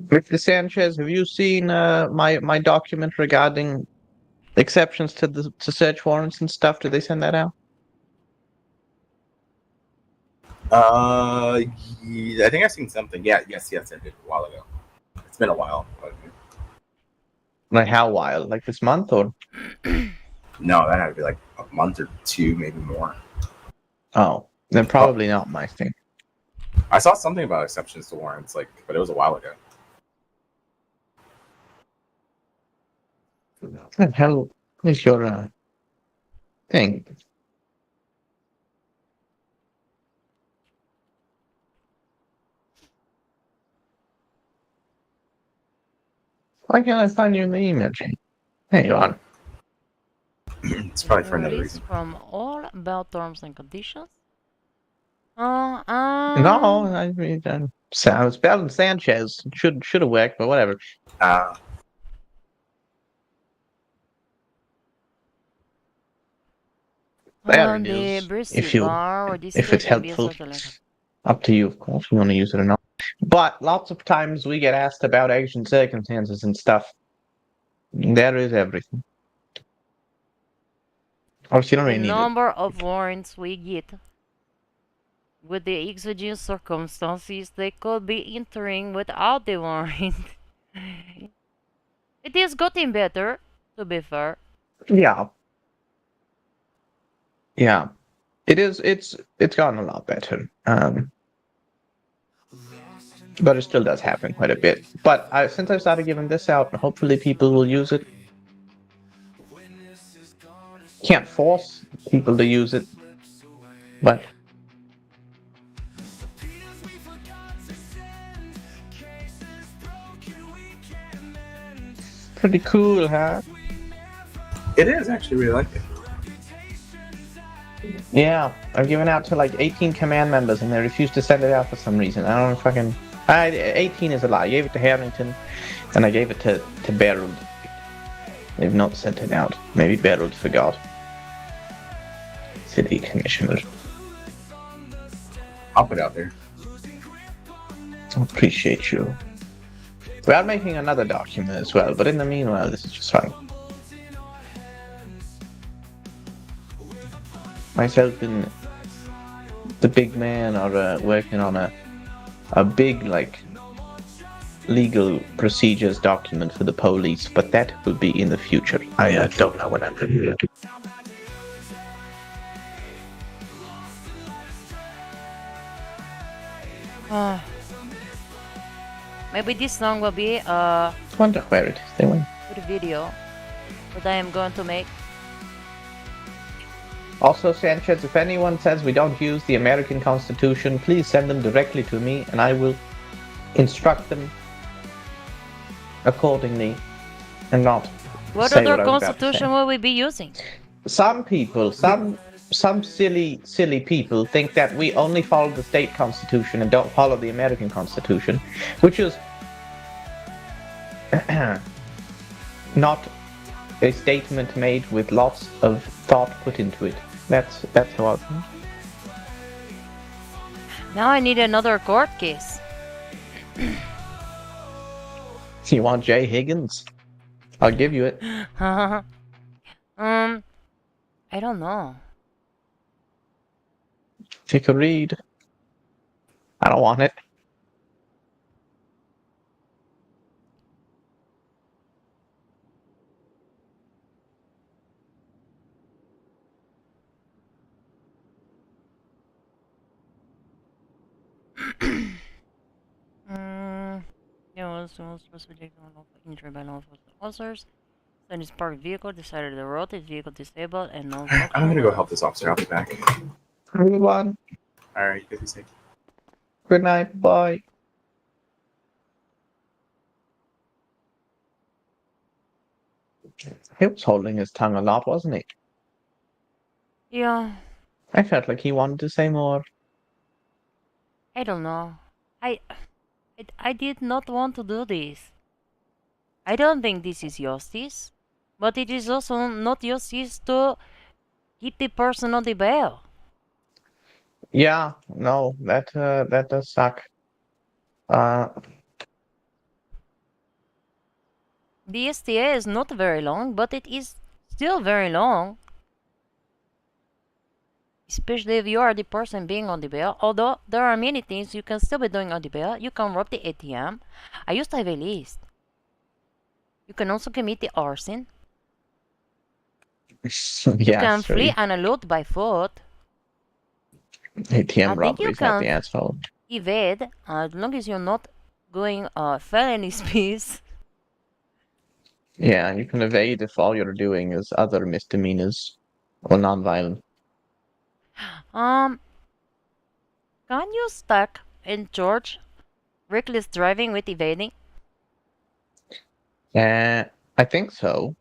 Mr. Sanchez, have you seen my document regarding exceptions to search warrants and stuff? Did they send that out? Yeah, I think I've seen something. Yeah, yes, I did a while ago. It's been a while. But... Like how wild? Like this month or? No, that had to be like a month or two, maybe more. Oh, then probably not my thing. I saw something about exceptions to warrants, like, but it was a while ago. What the hell is your thing? Why can't I find you in the email chain? There you are. It's probably for another Release reason. from all about terms and conditions. No, I mean, I was spelling Sanchez. Should have worked, but whatever. There it is. If it's helpful, up to you, of course. If you want to use it or not. But lots of times we get asked about Asian circumstances and stuff. There is everything. Obviously, you don't really The need it. number of warrants we get. With the exigent circumstances, they could be entering without the warrant. It is getting better, to be fair. Yeah. Yeah. It is. It's gotten a lot better. But it still does happen quite a bit. But since I started giving this out, hopefully people will use it. Can't force people to use it, but pretty cool, huh? It is actually really like it. Yeah, I've given out to like 18 command members and they refuse to send it out for some reason. I don't know fucking... 18 is a lie. I gave it to Harrington and I gave it to Beryl. They've not sent it out. Maybe Beryl forgot. City Commissioner. I'll put it out there. I appreciate you. We are making another document as well, but in the meanwhile, this is just fine. Myself and the big man are working on a big, like, legal procedures document for the police, but that will be in the future. I don't know when I'm going to do it. Maybe this song will be Wonder where it is. They went. good video that I am going to make. Also, Sanchez, if anyone says we don't use the American Constitution, please send them directly to me and I will instruct them accordingly and not What say other what I was about to constitution say. will we be using? Some people, some silly people think that we only follow the state constitution and don't follow the American Constitution, which is not a statement made with lots of thought put into it. That's how I think. Now I need another court case. You want Jay Higgins? I'll give you it. I don't know. Take a read. I don't want it. Also subject to injury by law enforcement officers. Then his parked vehicle decided to rotate vehicle disabled and non-functional. I'm gonna go help this officer. I'll be back. Everyone, All right, you guys be safe. good night. Bye. He was holding his tongue a lot, wasn't he? Yeah, I felt like he wanted to say more. I don't know. I did not want to do this. I don't think this is justice, but it is also not justice to keep the person on the bail. Yeah, no, that does suck. The STA is not very long, but it is still very long. Especially if you are the person being on the bail. Although there are many things you can still be doing on the bail. You can rob the ATM. I used to have a list. You can also commit the arson. You Yeah, can sure. flee and elude by foot. ATM robbery is not the asshole. Evade, as long as you're not going felony speeds. Yeah, you can evade if all you're doing is other misdemeanors or non-violent. Can you stack in George reckless driving with evading? I think so.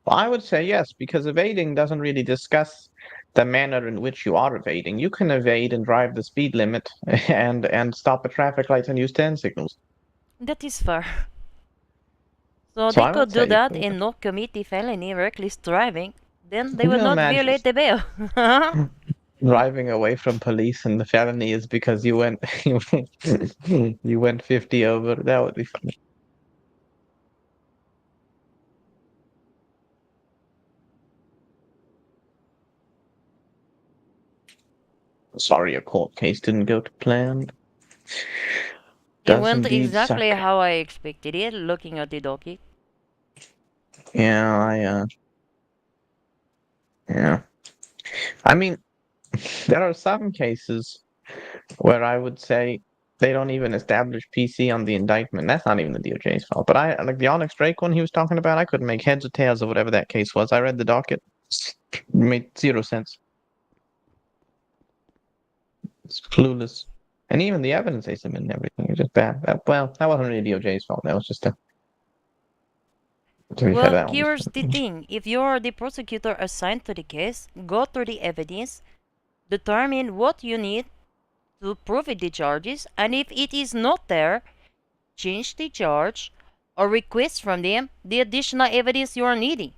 Well, I would say yes, because evading doesn't really discuss the manner in which you are evading. You can evade and drive the speed limit and stop at traffic lights and use turn signals. That is fair. So So they I could would do say you that could. and not commit the felony reckless driving. Then they Can would you not imagine? violate the bail. Driving away from police and the felony is because you went you went 50 over. That would be funny. Sorry, a court case didn't go to plan. It Does went indeed exactly suck. how I expected it, looking at the docket. Yeah, yeah. I mean, there are some cases where I would say they don't even establish PC on the indictment. That's not even the DOJ's fault. But I like the Onyx Drake one he was talking about. I couldn't make heads or tails of whatever that case was. I read the docket. Made zero sense. It's clueless. And even the evidence they submitted and everything is just bad. Well, that wasn't really DOJ's fault. That was just a. To be fair, Well, that one was here's the thing. If you are the prosecutor assigned to the case, go through the evidence, determine what you need to prove the charges, and if it is not there, change the charge or request from them the additional evidence you are needing.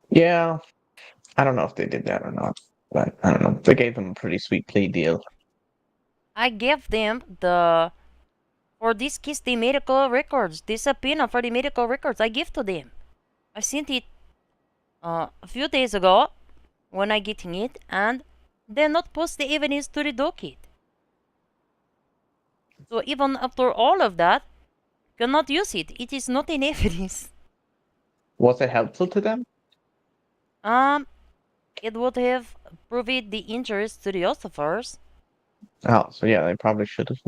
Yeah, I don't know if they did that or not, but I don't know. They gave them a pretty sweet plea deal. I gave them for this case, the medical records, the subpoena for the medical records. I give to them. I sent it a few days ago when I getting it, and they not post the evidence to the docket. So even after all of that, cannot use it. It is not an evidence. Was it helpful to them? It would have proved the injuries to the ossifiers. Oh, so yeah, they probably should have.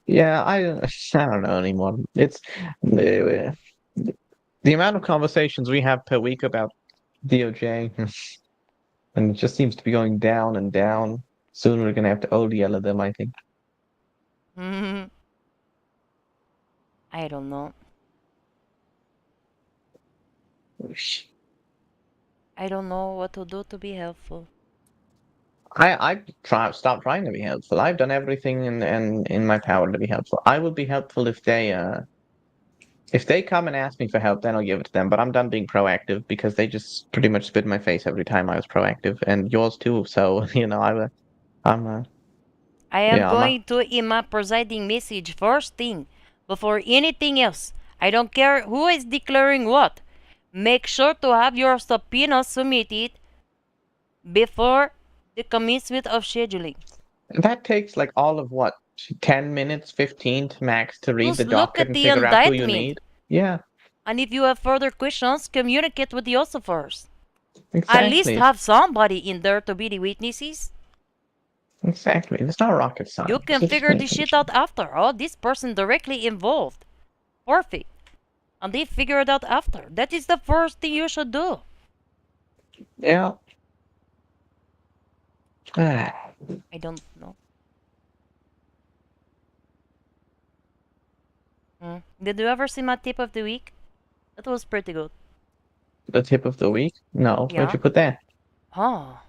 Yeah, I don't know anymore. It's the amount of conversations we have per week about DOJ, and it just seems to be going down and down. Soon we're gonna have to ODL them, I think. I don't know. I don't know what to do to be helpful. I stop trying to be helpful. I've done everything in my power to be helpful. I will be helpful if they come and ask me for help, then I'll give it to them. But I'm done being proactive because they just pretty much spit in my face every time I was proactive, and yours too. So I am going to in my presiding message first thing. before anything else. I don't care who is declaring what. Make sure to have your subpoena submitted before the commencement of scheduling. That takes like all of what? 10 minutes, 15 max to read Just the look docket at and the figure out who you indictment. need. Yeah, And if you have further questions, communicate with the officers. exactly. At least have somebody in there to be the witnesses. Exactly. It's not rocket science. You can It's figure just this shit out after. Oh, this person directly involved. Perfect. And they figure it out after. That is the first thing you should do. Yeah. I don't know. Did you ever see my tip of the week? That was pretty good. The tip of the week? No. Where'd Yeah. you put that? Oh.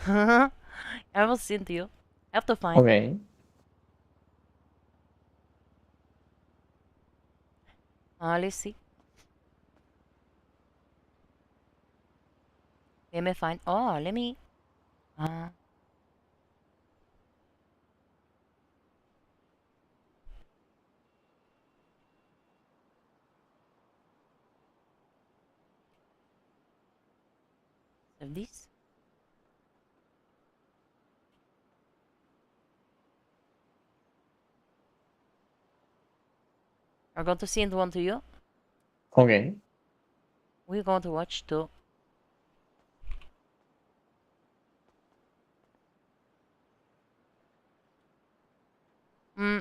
I will send to you. I have to find. Okay. Let's see. Let me find. Oh, let me. Of this. I'm going to send one to you. Okay. We're going to watch too.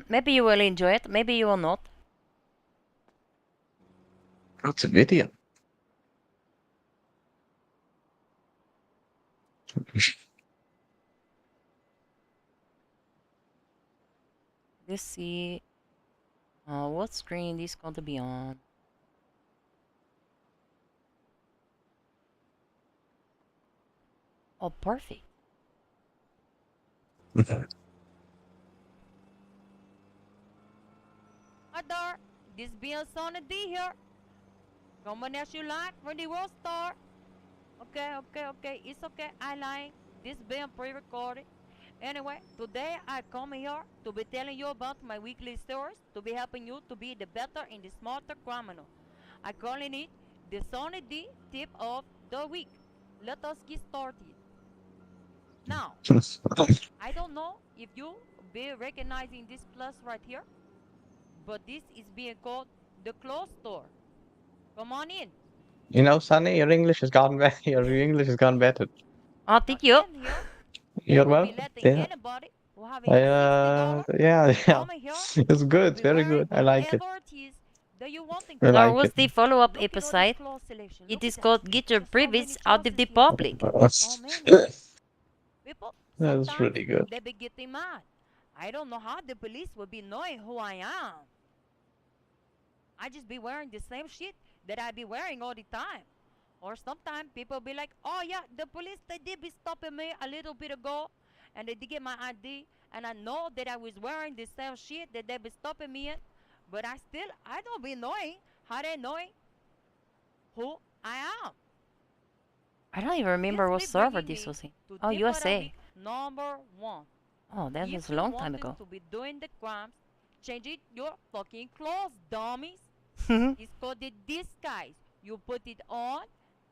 Maybe you will enjoy it. Maybe you will not. What's a video? Let's see. What screen this going to be on? Oh, perfect. Hi there, this being Sonny D here. Coming as you like when the world start. Okay, it's okay, I like this being pre-recorded. Anyway, today I come here to be telling you about my weekly stories, to be helping you to be the better and the smarter criminal. I calling it the Sonny D tip of the week. Let us get started. Now, I don't know if you be recognizing this plus right here, but this is being called the clothes store. Come on in. You know, Sonny, your English has gone better. Your English has gone better. Oh, thank you. You're welcome. Yeah. Yeah. It's good. Very good. I like it. I There like was it. the follow-up episode. It is called Get Your Privacy Out of the Public. People, That's really good. they be getting mad. I don't know how the police will be knowing who I am. I just be wearing the same shit that I be wearing all the time. Or sometimes people be like, oh yeah, the police, they did be stopping me a little bit ago. And they did get my ID. And I know that I was wearing the same shit that they be stopping me in. But I don't be knowing how they knowing who I am. I don't even remember what server this was in. Oh, USA. Number 1. Oh, that was a long time ago. To be doing the crimes, change it your fucking clothes, dummies. It's called the disguise. You put it on,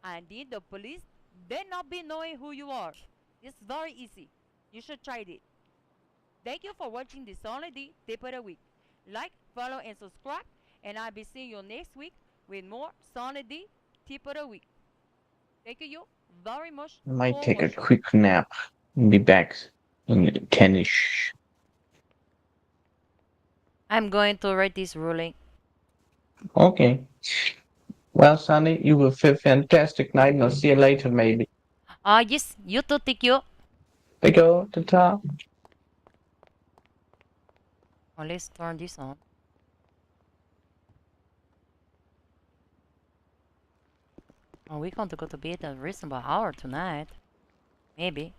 and then the police, they not be knowing who you are. It's very easy. You should try it. Thank you for watching this only the tip of the week. Like, follow, and subscribe, and I'll be seeing you next week with more Sonny D tip of the week. Thank you very much. I might for take a watching. quick nap and be back in 10ish. I'm going to write this ruling. Okay. Well, Sonny, you have a fantastic night, and I'll see you later, maybe. Yes, you too, thank you. Bye, go to top. Oh, let's turn this on. Oh, we're going to go to bed at a reasonable hour tonight. Maybe.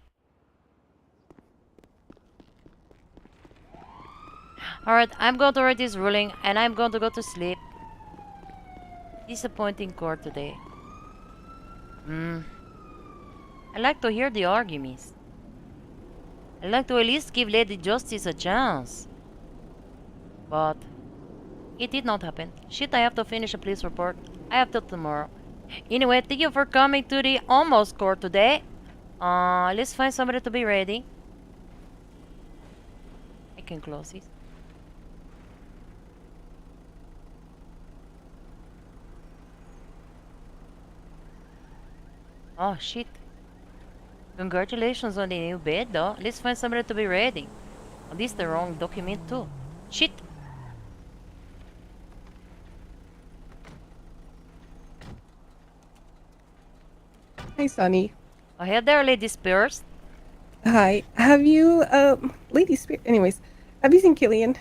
Alright, I'm going to write this ruling and I'm going to go to sleep. Disappointing court today. I like to hear the arguments. I like to at least give Lady Justice a chance. But It did not happen. Shit, I have to finish a police report. I have to tomorrow. Anyway, thank you for coming to the almost court today. Let's find somebody to be ready. I can close this. Oh shit. Congratulations on the new bed though. Let's find somebody to be ready. Oh, this is the wrong document too. Shit. Hi, Sunny. Oh, hey there, Lady Spears. Hi. Have you, Lady Spirit? Anyways, have you seen Killian?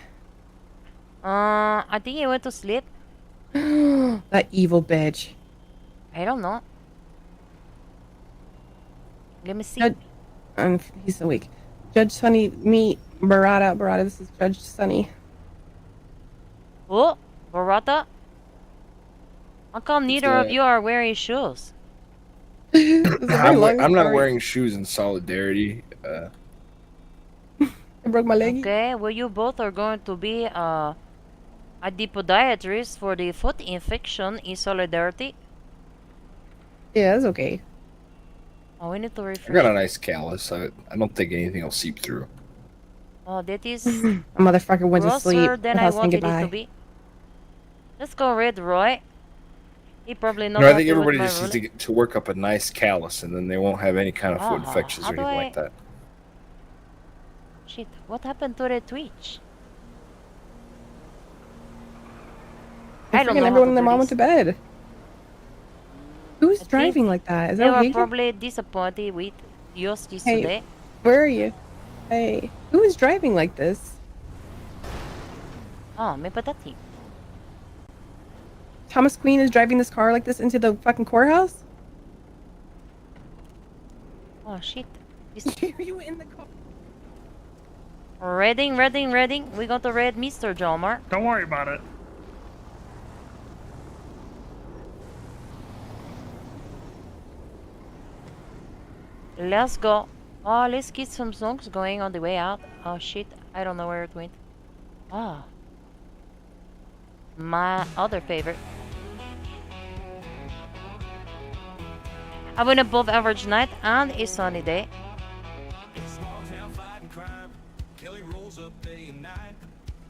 I think he went to sleep. That evil bitch. I don't know. Let me see. He's awake. Judge Sunny, meet Barada. Barada, this is Judge Sunny. Oh, Barata? How come neither of you are wearing shoes? I'm not wearing shoes in solidarity. I broke my leg. Okay, well you both are going to be at the podiatrist for the foot infection in solidarity. Yeah, that's okay. Oh, we need to I refresh. got a nice callus. I don't think anything will seep through. Oh, that is A motherfucker went to sleep grosser than I without saying wanted it goodbye. to be. Let's go Red Roy. He probably knows No, I how think to with everybody my just needs ruler. to work up a nice callus, and then they won't have any kind of foot Ah, infections how or do anything I- like that. Shit, what happened to the Twitch? I don't know how Everyone to and their do mom this. went to bed. Who's I driving think like that? Is They that were okay? probably disappointed with Justice Hey, today. where are you? Hey, who is driving like this? Oh, me patati. Thomas Queen is driving this car like this into the fucking courthouse? Oh shit. Are you in the car? Reading. We got to read Mr. Jomar. Don't worry about it. Let's go. Oh, let's get some songs going on the way out. Oh shit, I don't know where it went. Ah. My other favorite. Have an above average night and a sunny day. Small town fighting crime. Kelly rolls up day and night.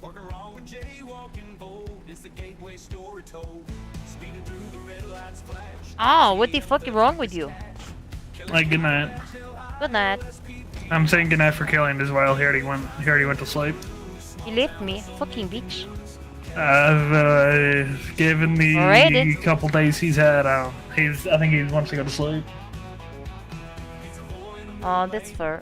Working wrong with jaywalking bold. It's the gateway story told. Speeding through the red lights flash. Oh, what the fuck is wrong with you? Like, good night. Good night. I'm saying good night for Killian as well. He already went to sleep. He left me, fucking bitch. Given the Alrighty. couple days he's had, I think he wants to go to sleep. Oh, that's fair.